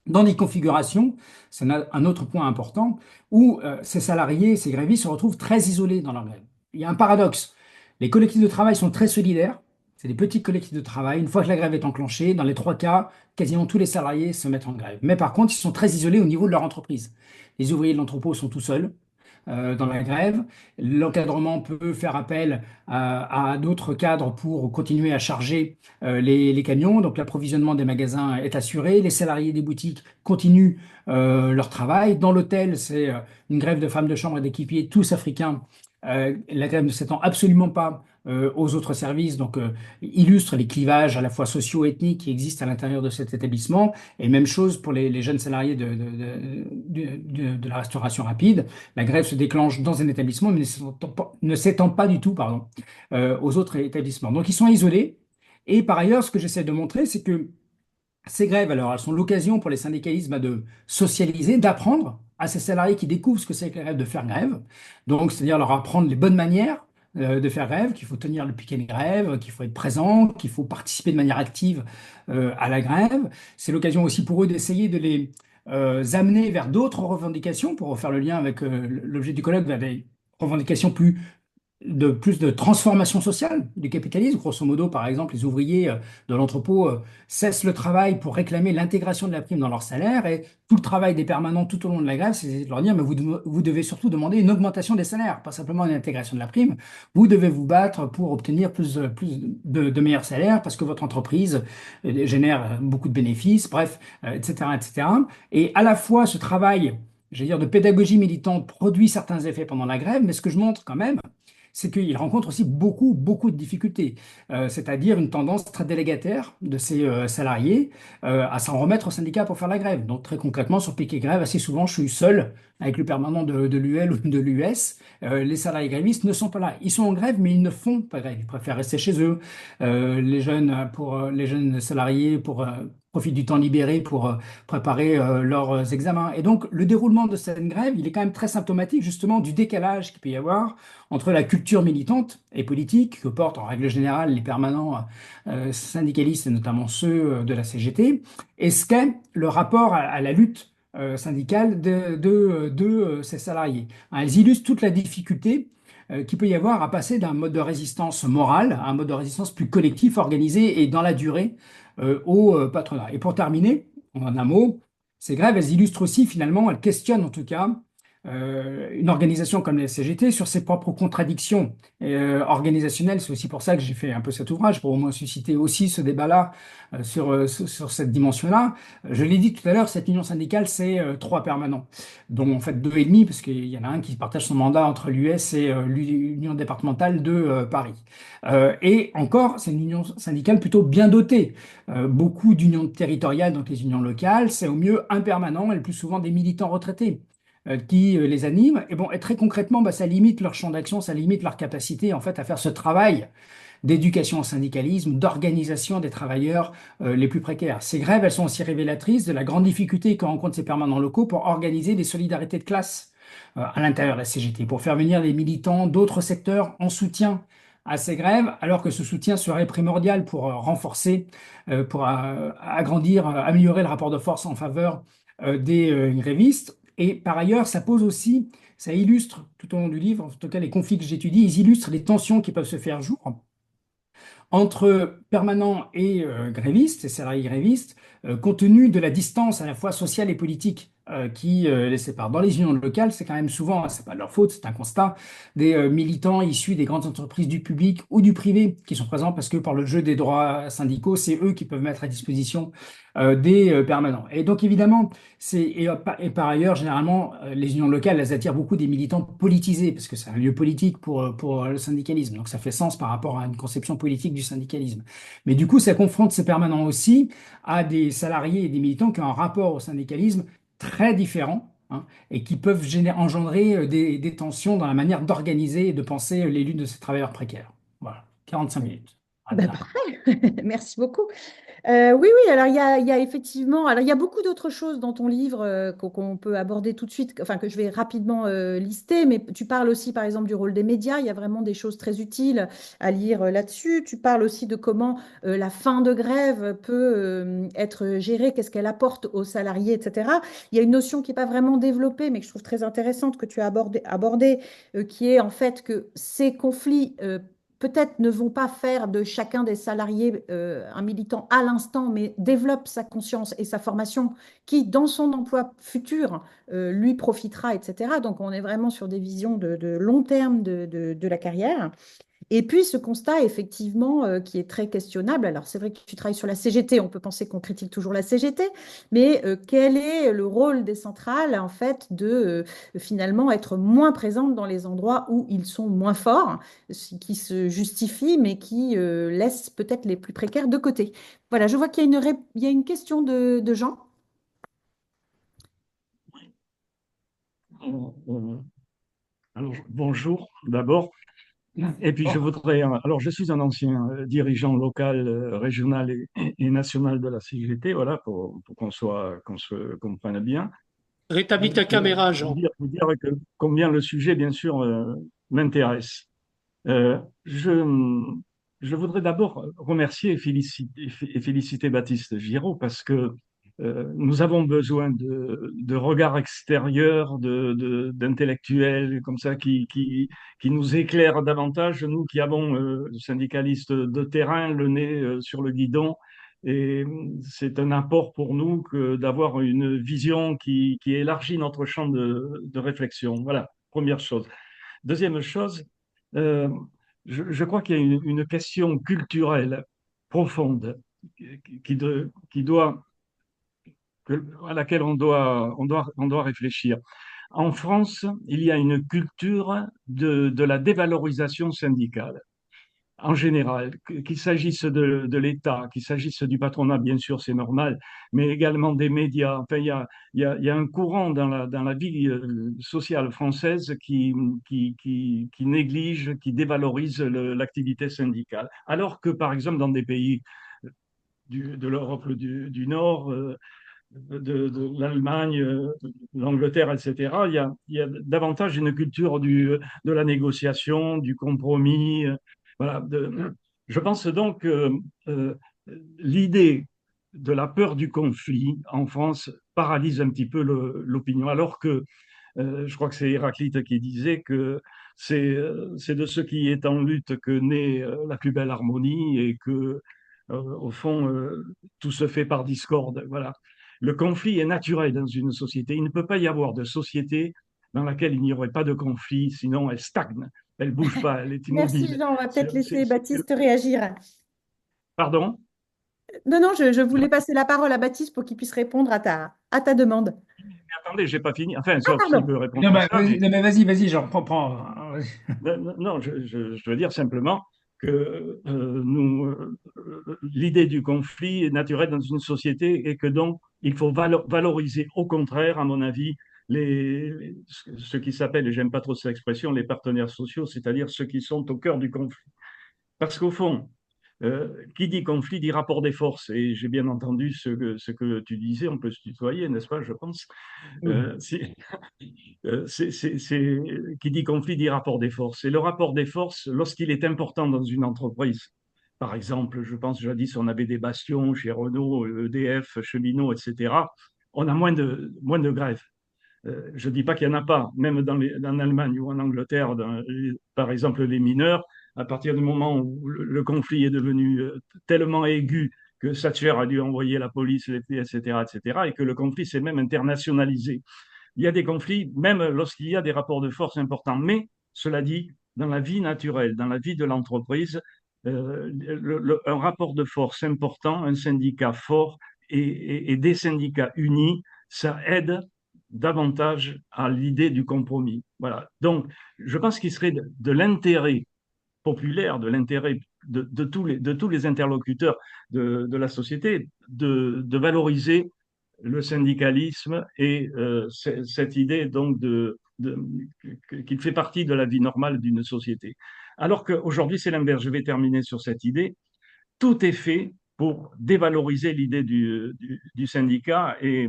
dans des configurations, c'est un autre point important, où ces salariés, ces grévistes se retrouvent très isolés dans leur grève. Il y a un paradoxe. Les collectifs de travail sont très solidaires, c'est des petits collectifs de travail. Une fois que la grève est enclenchée, dans les 3 cas, quasiment tous les salariés se mettent en grève. Mais par contre, ils sont très isolés au niveau de leur entreprise. Les ouvriers de l'entrepôt sont tout seuls. dans la grève. L'encadrement peut faire appel à d'autres cadres pour continuer à charger les camions. Donc l'approvisionnement des magasins est assuré. Les salariés des boutiques continuent leur travail. Dans l'hôtel, c'est une grève de femmes de chambre et d'équipiers, tous africains. La grève ne s'étend absolument pas aux autres services, donc illustre les clivages à la fois socio-ethniques qui existent à l'intérieur de cet établissement. Et même chose pour les jeunes salariés de la restauration rapide. La grève se déclenche dans un établissement, mais ne s'étend pas du tout, pardon, aux autres établissements. Donc ils sont isolés. Et par ailleurs, ce que j'essaie de montrer, c'est que ces grèves, alors, elles sont l'occasion pour les syndicalistes de socialiser, d'apprendre à ces salariés qui découvrent ce que c'est que la grève de faire grève. Donc, c'est-à-dire leur apprendre les bonnes manières de faire grève, qu'il faut tenir le piquet de grève, qu'il faut être présent, qu'il faut participer de manière active à la grève. C'est l'occasion aussi pour eux d'essayer de les amener vers d'autres revendications, pour faire le lien avec l'objet du colloque, vers des revendications plus de transformation sociale du capitalisme. Grosso modo, par exemple, les ouvriers de l'entrepôt cessent le travail pour réclamer l'intégration de la prime dans leur salaire et tout le travail des permanents tout au long de la grève, c'est de leur dire, mais vous devez surtout demander une augmentation des salaires, pas simplement une intégration de la prime. Vous devez vous battre pour obtenir plus de meilleurs salaires parce que votre entreprise génère beaucoup de bénéfices, bref, etc., etc. Et à la fois, ce travail, j'allais dire, de pédagogie militante produit certains effets pendant la grève, mais ce que je montre quand même, c'est qu'il rencontre aussi beaucoup de difficultés, c'est-à-dire une tendance très délégataire de ses salariés à s'en remettre au syndicat pour faire la grève. Donc très concrètement, sur piquet grève, assez souvent, je suis seul avec le permanent de l'UL ou de l'US. Les salariés grévistes ne sont pas là. Ils sont en grève, mais ils ne font pas grève. Ils préfèrent rester chez eux. Les jeunes salariés profitent du temps libéré pour préparer leurs examens. Et donc, le déroulement de cette grève, il est quand même très symptomatique justement du décalage qu'il peut y avoir entre la culture militante et politique que portent en règle générale les permanents syndicalistes, et notamment ceux de la CGT, et ce qu'est le rapport à la lutte syndicale de ces salariés. Hein, elles illustrent toute la difficulté qu'il peut y avoir à passer d'un mode de résistance morale à un mode de résistance plus collectif, organisé et dans la durée au patronat. Et pour terminer, en un mot, ces grèves, elles illustrent aussi finalement, elles questionnent en tout cas une organisation comme la CGT sur ses propres contradictions organisationnelles. C'est aussi pour ça que j'ai fait un peu cet ouvrage, pour au moins susciter aussi ce débat-là sur cette dimension-là. Je l'ai dit tout à l'heure, cette union syndicale, c'est trois permanents, dont en fait deux et demi, parce qu'il y en a un qui partage son mandat entre l'US et l'union départementale de Paris. Et encore, c'est une union syndicale plutôt bien dotée. Beaucoup d'unions territoriales, donc les unions locales, c'est au mieux un permanent et le plus souvent des militants retraités qui les animent. Et bon, et très concrètement, ça limite leur champ d'action, ça limite leur capacité en fait à faire ce travail d'éducation au syndicalisme, d'organisation des travailleurs les plus précaires. Ces grèves, elles sont aussi révélatrices de la grande difficulté que rencontrent ces permanents locaux pour organiser des solidarités de classe à l'intérieur de la CGT, pour faire venir des militants d'autres secteurs en soutien à ces grèves, alors que ce soutien serait primordial pour renforcer, pour agrandir, améliorer le rapport de force en faveur des grévistes. Et par ailleurs, ça pose aussi, ça illustre tout au long du livre, en tout cas les conflits que j'étudie, ils illustrent les tensions qui peuvent se faire jour entre permanents et grévistes, et salariés grévistes, compte tenu de la distance à la fois sociale et politique qui les sépare. Dans les unions locales, c'est quand même souvent, c'est pas de leur faute, c'est un constat, des militants issus des grandes entreprises du public ou du privé qui sont présents parce que par le jeu des droits syndicaux, c'est eux qui peuvent mettre à disposition des permanents. Et donc évidemment, et par ailleurs, généralement, les unions locales, elles attirent beaucoup des militants politisés parce que c'est un lieu politique pour le syndicalisme. Donc ça fait sens par rapport à une conception politique du syndicalisme. Mais du coup, ça confronte ces permanents aussi à des salariés et des militants qui ont un rapport au syndicalisme très différents, hein, et qui peuvent engendrer des tensions dans la manière d'organiser et de penser les luttes de ces travailleurs précaires. Voilà, 45 minutes. Ben, Voilà. parfait, merci beaucoup. Oui, alors il y a effectivement, alors il y a beaucoup d'autres choses dans ton livre qu'on peut aborder tout de suite, enfin que je vais rapidement lister, mais tu parles aussi par exemple du rôle des médias, il y a vraiment des choses très utiles à lire là-dessus. Tu parles aussi de comment la fin de grève peut être gérée, qu'est-ce qu'elle apporte aux salariés, etc. Il y a une notion qui n'est pas vraiment développée, mais que je trouve très intéressante que tu as abordée, qui est en fait que ces conflits peut-être ne vont pas faire de chacun des salariés un militant à l'instant, mais développent sa conscience et sa formation qui, dans son emploi futur, lui profitera, etc. Donc, on est vraiment sur des visions de long terme de la carrière. Et puis ce constat, effectivement, qui est très questionnable. Alors, c'est vrai que tu travailles sur la CGT, on peut penser qu'on critique toujours la CGT, mais quel est le rôle des centrales, en fait, de finalement être moins présentes dans les endroits où ils sont moins forts, ce qui se justifie, mais qui laisse peut-être les plus précaires de côté. Voilà, je vois qu'il y a il y a une question de Jean. Euh, Alors, bonjour d'abord. Et puis, je voudrais. Alors, je suis un ancien dirigeant local, régional et national de la CGT, voilà, pour qu'on se comprenne bien. Rétablis ta caméra, Jean. Vous dire que combien le sujet, bien sûr, m'intéresse. Euh, je, je voudrais d'abord remercier et féliciter Baptiste Giraud parce que nous avons besoin de regards extérieurs, d'intellectuels comme ça qui nous éclairent davantage, nous qui avons, syndicalistes de terrain, le nez sur le guidon. Et c'est un apport pour nous que d'avoir une vision qui élargit notre champ de réflexion. Voilà, première chose. Deuxième chose, euh, je crois qu'il y a une question culturelle profonde qui doit, à laquelle on doit réfléchir. En France, il y a une culture de la dévalorisation syndicale en général, qu'il s'agisse de l'État, qu'il s'agisse du patronat, bien sûr, c'est normal, mais également des médias. Enfin, il y a un courant dans la vie sociale française qui néglige, qui dévalorise l'activité syndicale. Alors que, par exemple, dans des pays de l'Europe du Nord, de l'Allemagne, l'Angleterre, etc., il y a davantage une culture de la négociation, du compromis. Voilà, je pense donc que l'idée de la peur du conflit en France paralyse un petit peu l'opinion, alors que je crois que c'est Héraclite qui disait que c'est de ce qui est en lutte que naît la plus belle harmonie et que, au fond, tout se fait par discorde. Voilà. Le conflit est naturel dans une société. Il ne peut pas y avoir de société dans laquelle il n'y aurait pas de conflit, sinon elle stagne, elle ne bouge pas, elle est Merci immobile. Jean, on va peut-être laisser C'est- Baptiste réagir. Pardon? Non, non, je voulais passer la parole à Baptiste pour qu'il puisse répondre à ta demande. Attendez, j'ai pas fini. Enfin, Ah, sauf s'il pardon. veut répondre Non, à bah, ça, mais non, mais vas-y, j'en prends. non, je veux dire simplement que l'idée du conflit est naturelle dans une société et que donc il faut valoriser au contraire, à mon avis, ce qui s'appelle, et j'aime pas trop cette expression, les partenaires sociaux, c'est-à-dire ceux qui sont au cœur du conflit. Parce qu'au fond, qui dit conflit dit rapport des forces. Et j'ai bien entendu ce que tu disais, on peut se tutoyer, n'est-ce pas, je pense. Oui. Qui dit conflit dit rapport des forces. Et le rapport des forces, lorsqu'il est important dans une entreprise, par exemple, je pense jadis on avait des bastions chez Renault, EDF, Cheminot, etc., on a moins de grèves. Je ne dis pas qu'il n'y en a pas, même en Allemagne ou en Angleterre, par exemple les mineurs, à partir du moment où le conflit est devenu tellement aigu que Thatcher a dû envoyer la police, etc., etc., et que le conflit s'est même internationalisé. Il y a des conflits, même lorsqu'il y a des rapports de force importants. Mais, cela dit, dans la vie naturelle, dans la vie de l'entreprise, un rapport de force important, un syndicat fort et des syndicats unis, ça aide davantage à l'idée du compromis. Voilà. Donc, je pense qu'il serait de l'intérêt populaire, de l'intérêt de tous les interlocuteurs de la société de valoriser le syndicalisme et cette idée donc qu'il fait partie de la vie normale d'une société. Alors qu'aujourd'hui, c'est l'inverse. Je vais terminer sur cette idée. Tout est fait pour dévaloriser l'idée du syndicat et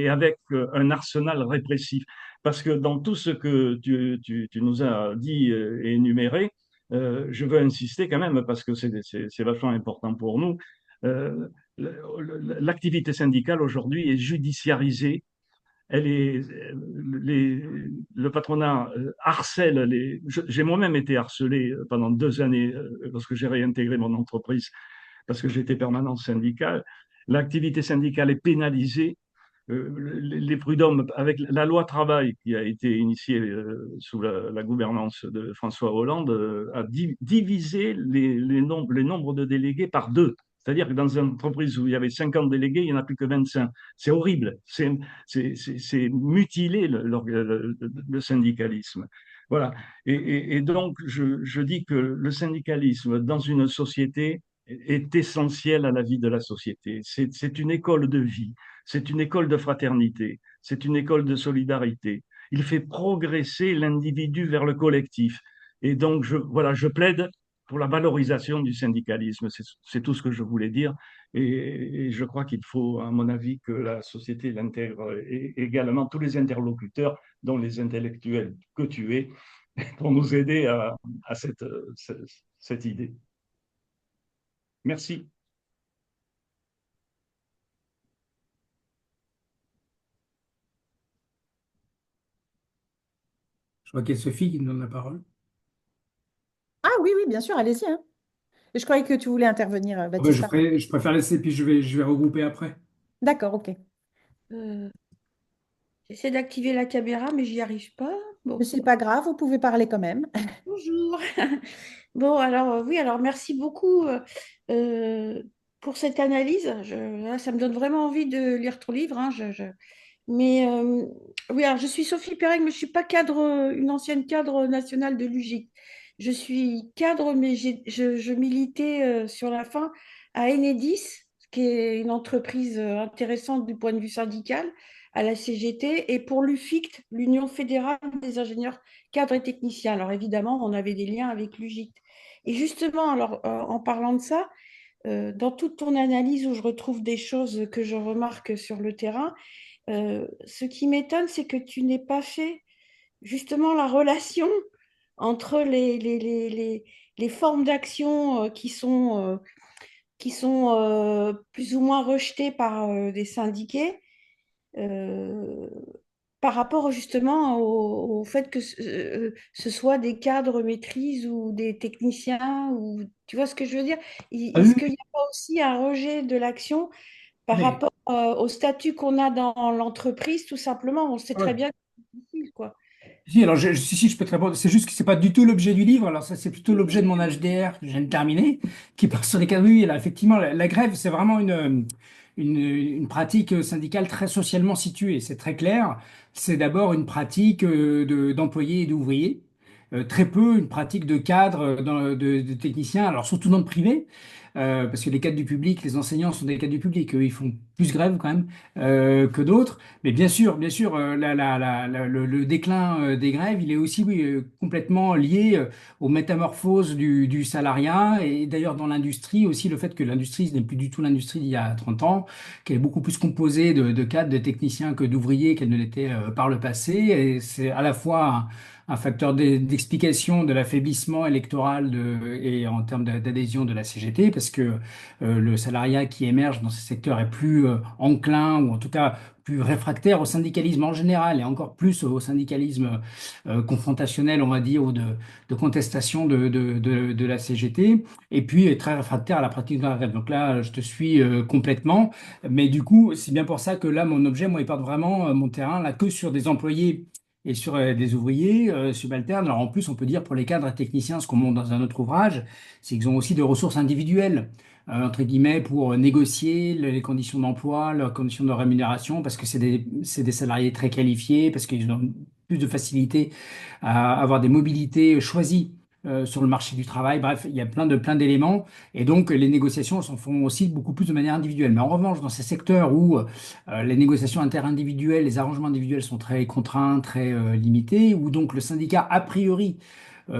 avec un arsenal répressif. Parce que dans tout ce que tu nous as dit et énuméré, je veux insister quand même, parce que c'est vachement important pour nous, l'activité syndicale aujourd'hui est judiciarisée elle est, les, le patronat harcèle j'ai moi-même été harcelé pendant 2 années lorsque j'ai réintégré mon entreprise parce que j'étais permanent syndical. L'activité syndicale est pénalisée. Les prud'hommes, avec la loi travail qui a été initiée sous la gouvernance de François Hollande, a divisé les nombres de délégués par deux. C'est-à-dire que dans une entreprise où il y avait 50 délégués, il n'y en a plus que 25. C'est horrible. C'est mutiler le syndicalisme. Voilà. Et donc, je dis que le syndicalisme dans une société est essentiel à la vie de la société. C'est une école de vie. C'est une école de fraternité, c'est une école de solidarité. Il fait progresser l'individu vers le collectif. Et donc, voilà, je plaide pour la valorisation du syndicalisme. C'est tout ce que je voulais dire. Et je crois qu'il faut, à mon avis, que la société l'intègre et également tous les interlocuteurs, dont les intellectuels que tu es, pour nous aider à cette idée. Merci. Je crois qu'il y a Sophie qui me donne la parole. Ah oui, oui, bien sûr, allez-y, hein. Je croyais que tu voulais intervenir, Ah ben, Baptista. je préfère laisser, puis je vais regrouper après. D'accord, ok. Euh, J'essaie d'activer la caméra, mais j'y arrive pas. Mais Bon, c'est pas grave, vous pouvez parler quand même. bonjour. Bon, alors oui, alors merci beaucoup euh, pour cette analyse. Là, ça me donne vraiment envie de lire ton livre, hein. Mais oui, alors je suis Sophie Perrec, mais je suis pas cadre, une ancienne cadre nationale de l'UGIC. Je suis cadre, mais je militais sur la fin à Enedis, qui est une entreprise intéressante du point de vue syndical, à la CGT, et pour l'UFICT, l'Union fédérale des ingénieurs cadres et techniciens. Alors évidemment, on avait des liens avec l'UGIC. Et justement, alors en parlant de ça, dans toute ton analyse où je retrouve des choses que je remarque sur le terrain, ce qui m'étonne, c'est que tu n'aies pas fait justement la relation entre les formes d'action qui sont plus ou moins rejetées par des syndiqués euh, par rapport justement au fait que ce soit des cadres maîtrise ou des techniciens, ou tu vois ce que je veux dire? Ah Est-ce oui, qu'il n'y a pas aussi un rejet de l'action par mais rapport au statut qu'on a dans l'entreprise, tout simplement? On sait très ouais. bien que c'est difficile, quoi. Si, alors si, je peux te répondre. C'est juste que c'est pas du tout l'objet du livre. Alors ça, c'est plutôt l'objet de mon HDR que je viens de terminer, qui part sur les cadres. Oui, là, effectivement, la grève, c'est vraiment une pratique syndicale très socialement située. C'est très clair. C'est d'abord une pratique d'employés et d'ouvriers. Très peu une pratique de cadres, de techniciens, alors surtout dans le privé, parce que les cadres du public, les enseignants sont des cadres du public, eux, ils font plus grève quand même que d'autres. Mais bien sûr, le déclin des grèves, il est aussi oui, complètement lié aux métamorphoses du salariat et d'ailleurs dans l'industrie aussi, le fait que l'industrie ce n'est plus du tout l'industrie d'il y a 30 ans, qu'elle est beaucoup plus composée de cadres, de techniciens que d'ouvriers qu'elle ne l'était par le passé. Et c'est à la fois un facteur d'explication de l'affaiblissement électoral et en termes d'adhésion de la CGT, parce que le salariat qui émerge dans ces secteurs est plus enclin, ou en tout cas plus réfractaire au syndicalisme en général, et encore plus au syndicalisme confrontationnel, on va dire, ou de contestation de la CGT, et puis est très réfractaire à la pratique de la grève. Donc là, je te suis complètement, mais du coup, c'est bien pour ça que là, mon objet, moi, il porte vraiment mon terrain là que sur des employés et sur des ouvriers subalternes. Alors en plus, on peut dire pour les cadres et techniciens, ce qu'on montre dans un autre ouvrage, c'est qu'ils ont aussi des ressources individuelles, entre guillemets, pour négocier les conditions d'emploi, leurs conditions de rémunération, parce que c'est des salariés très qualifiés, parce qu'ils ont plus de facilité à avoir des mobilités choisies. Sur le marché du travail, bref, il y a plein d'éléments, et donc les négociations s'en font aussi beaucoup plus de manière individuelle. Mais en revanche, dans ces secteurs où les négociations interindividuelles, les arrangements individuels sont très contraints, très limités, où donc le syndicat, a priori,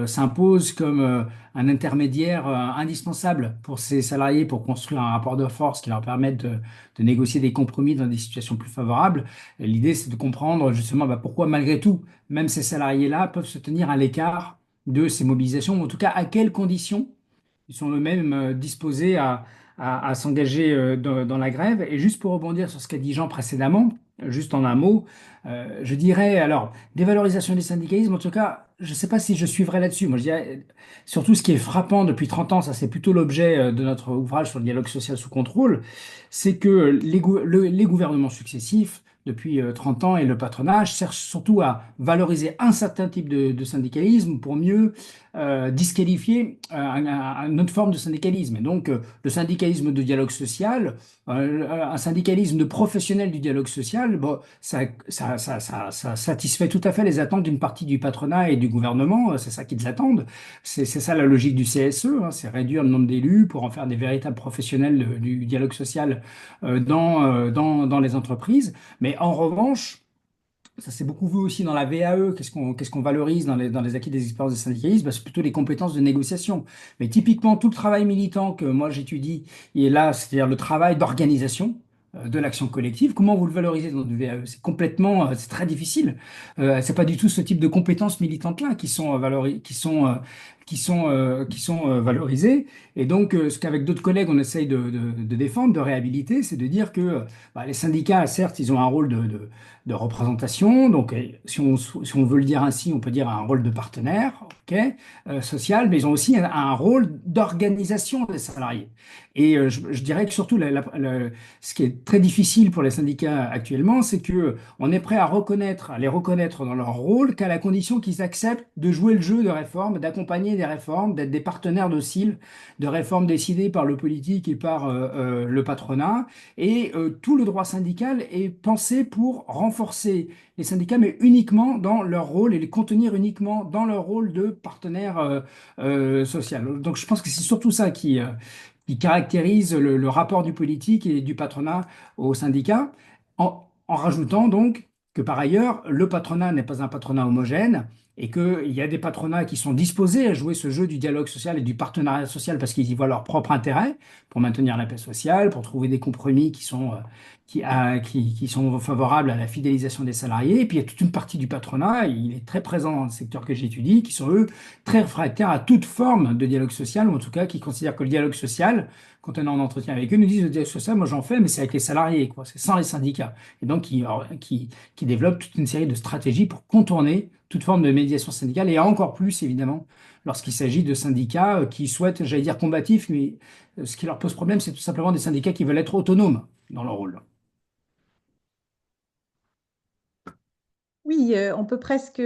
s'impose comme un intermédiaire indispensable pour ces salariés pour construire un rapport de force qui leur permette de négocier des compromis dans des situations plus favorables. Et l'idée, c'est de comprendre justement pourquoi, malgré tout, même ces salariés-là peuvent se tenir à l'écart de ces mobilisations, ou en tout cas à quelles conditions ils sont eux-mêmes disposés à s'engager dans la grève. Et juste pour rebondir sur ce qu'a dit Jean précédemment, juste en un mot, je dirais, alors, dévalorisation du syndicalisme, en tout cas, je ne sais pas si je suivrai là-dessus. Moi, je dirais, surtout ce qui est frappant depuis 30 ans, ça c'est plutôt l'objet de notre ouvrage sur le dialogue social sous contrôle, c'est que les gouvernements successifs, depuis 30 ans, et le patronat cherchent surtout à valoriser un certain type de syndicalisme pour mieux disqualifier une autre forme de syndicalisme. Et donc, le syndicalisme de dialogue social, un syndicalisme de professionnels du dialogue social, bon, ça satisfait tout à fait les attentes d'une partie du patronat et du gouvernement. C'est ça qu'ils attendent. C'est ça la logique du CSE, hein, c'est réduire le nombre d'élus pour en faire des véritables professionnels du dialogue social dans les entreprises. Mais en revanche, ça s'est beaucoup vu aussi dans la VAE. Qu'est-ce qu'on valorise dans les acquis des expériences de syndicalisme? Ben, c'est plutôt les compétences de négociation. Mais typiquement, tout le travail militant que moi j'étudie, il est là, c'est-à-dire le travail d'organisation de l'action collective. Comment vous le valorisez dans le VAE? C'est très difficile. C'est pas du tout ce type de compétences militantes-là qui sont valorisées. Et donc, ce qu'avec d'autres collègues on essaye de défendre, de réhabiliter, c'est de dire que bah, les syndicats, certes, ils ont un rôle de représentation. Donc, si on veut le dire ainsi, on peut dire un rôle de partenaire, ok, social, mais ils ont aussi un rôle d'organisation des salariés. Et je dirais que surtout, ce qui est très difficile pour les syndicats actuellement, c'est que on est prêt à les reconnaître dans leur rôle qu'à la condition qu'ils acceptent de jouer le jeu de réforme, d'accompagner des réformes, d'être des partenaires dociles de réformes décidées par le politique et par le patronat. Et tout le droit syndical est pensé pour renforcer les syndicats, mais uniquement dans leur rôle et les contenir uniquement dans leur rôle de partenaire social. Donc je pense que c'est surtout ça qui caractérise le rapport du politique et du patronat aux syndicats, en rajoutant donc que par ailleurs, le patronat n'est pas un patronat homogène et qu'il y a des patronats qui sont disposés à jouer ce jeu du dialogue social et du partenariat social parce qu'ils y voient leur propre intérêt pour maintenir la paix sociale, pour trouver des compromis qui sont favorables à la fidélisation des salariés. Et puis il y a toute une partie du patronat, il est très présent dans le secteur que j'étudie, qui sont eux très réfractaires à toute forme de dialogue social, ou en tout cas qui considèrent que le dialogue social, quand on est en entretien avec eux, nous disent le dialogue social, moi j'en fais, mais c'est avec les salariés, quoi, c'est sans les syndicats. Et donc qui développent toute une série de stratégies pour contourner toute forme de médiation syndicale, et encore plus évidemment lorsqu'il s'agit de syndicats qui souhaitent, j'allais dire combatifs, mais ce qui leur pose problème, c'est tout simplement des syndicats qui veulent être autonomes dans leur rôle. Oui, on peut presque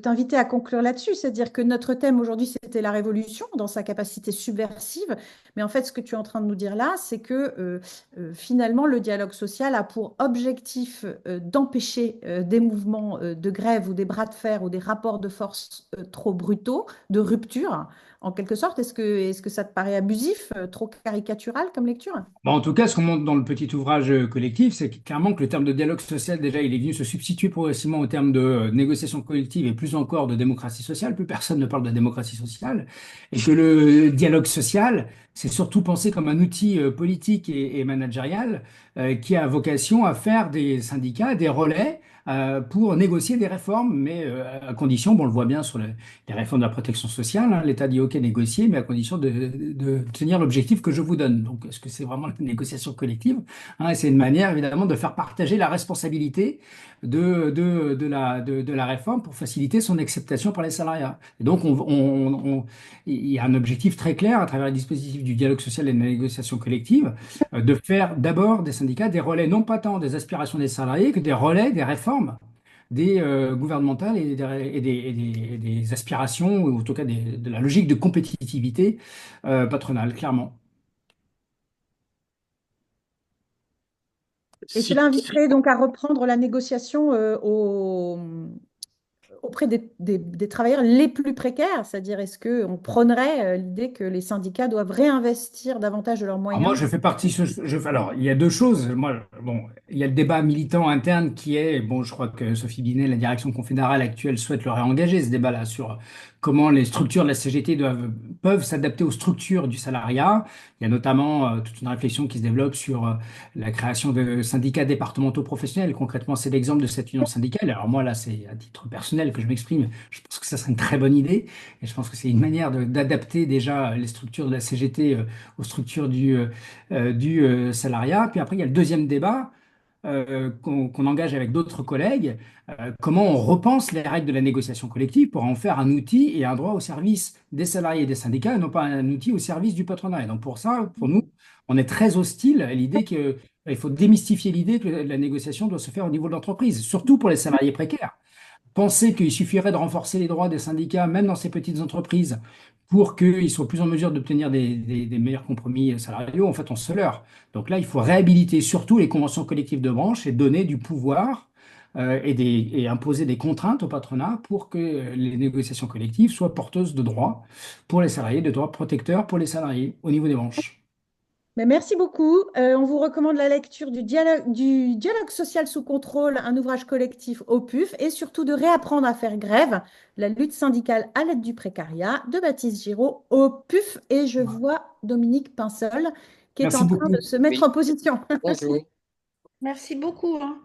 t'inviter à conclure là-dessus, c'est-à-dire que notre thème aujourd'hui, c'était la révolution dans sa capacité subversive, mais en fait, ce que tu es en train de nous dire là, c'est que finalement, le dialogue social a pour objectif d'empêcher des mouvements de grève ou des bras de fer ou des rapports de force trop brutaux, de rupture, en quelque sorte. Est-ce que ça te paraît abusif, trop caricatural comme lecture? Bon, en tout cas, ce qu'on montre dans le petit ouvrage collectif, c'est clairement que le terme de dialogue social, déjà, il est venu se substituer progressivement au terme de négociation collective et plus encore de démocratie sociale. Plus personne ne parle de démocratie sociale. Et que le dialogue social, c'est surtout pensé comme un outil politique et managérial qui a vocation à faire des syndicats des relais pour négocier des réformes, mais à condition, bon, on le voit bien sur les réformes de la protection sociale, hein, l'État dit OK, négocier, mais à condition de tenir l'objectif que je vous donne. Donc, est-ce que c'est vraiment une négociation collective? Hein, c'est une manière, évidemment, de faire partager la responsabilité de la réforme pour faciliter son acceptation par les salariés. Et donc, il y a un objectif très clair à travers les dispositifs du dialogue social et de la négociation collective, de faire d'abord des syndicats des relais, non pas tant des aspirations des salariés que des relais des réformes des gouvernementales et des aspirations, ou en tout cas de la logique de compétitivité patronale, clairement. Et Si, cela inviterait donc à reprendre la négociation auprès des travailleurs les plus précaires, c'est-à-dire est-ce qu'on prônerait l'idée que les syndicats doivent réinvestir davantage de leurs Alors moi, moyens? je fais partie. Alors, il y a deux choses. Moi, bon, il y a le débat militant interne qui est, bon, je crois que Sophie Binet, la direction confédérale actuelle, souhaite le réengager, ce débat-là, sur comment les structures de la CGT peuvent s'adapter aux structures du salariat. Il y a notamment toute une réflexion qui se développe sur la création de syndicats départementaux professionnels. Concrètement, c'est l'exemple de cette union syndicale. Alors moi, là, c'est à titre personnel que je m'exprime. Je pense que ça serait une très bonne idée. Et je pense que c'est une manière d'adapter déjà les structures de la CGT aux structures du salariat. Puis après, il y a le deuxième débat qu'on engage avec d'autres collègues, comment on repense les règles de la négociation collective pour en faire un outil et un droit au service des salariés et des syndicats, et non pas un outil au service du patronat. Et donc pour ça, pour nous, on est très hostile à l'idée qu'il faut démystifier l'idée que la négociation doit se faire au niveau de l'entreprise, surtout pour les salariés précaires. Penser qu'il suffirait de renforcer les droits des syndicats, même dans ces petites entreprises, pour qu'ils soient plus en mesure d'obtenir des meilleurs compromis salariaux, en fait, on se leurre. Donc là, il faut réhabiliter surtout les conventions collectives de branche et donner du pouvoir et imposer des contraintes au patronat pour que les négociations collectives soient porteuses de droits pour les salariés, de droits protecteurs pour les salariés au niveau des branches. Mais merci beaucoup. On vous recommande la lecture du dialogue social sous contrôle, un ouvrage collectif au PUF, et surtout de réapprendre à faire grève, la lutte syndicale à l'aide du précariat, de Baptiste Giraud au PUF. Et je vois Dominique Pinsol qui est Merci en train de beaucoup. se mettre en position. Merci beaucoup, hein.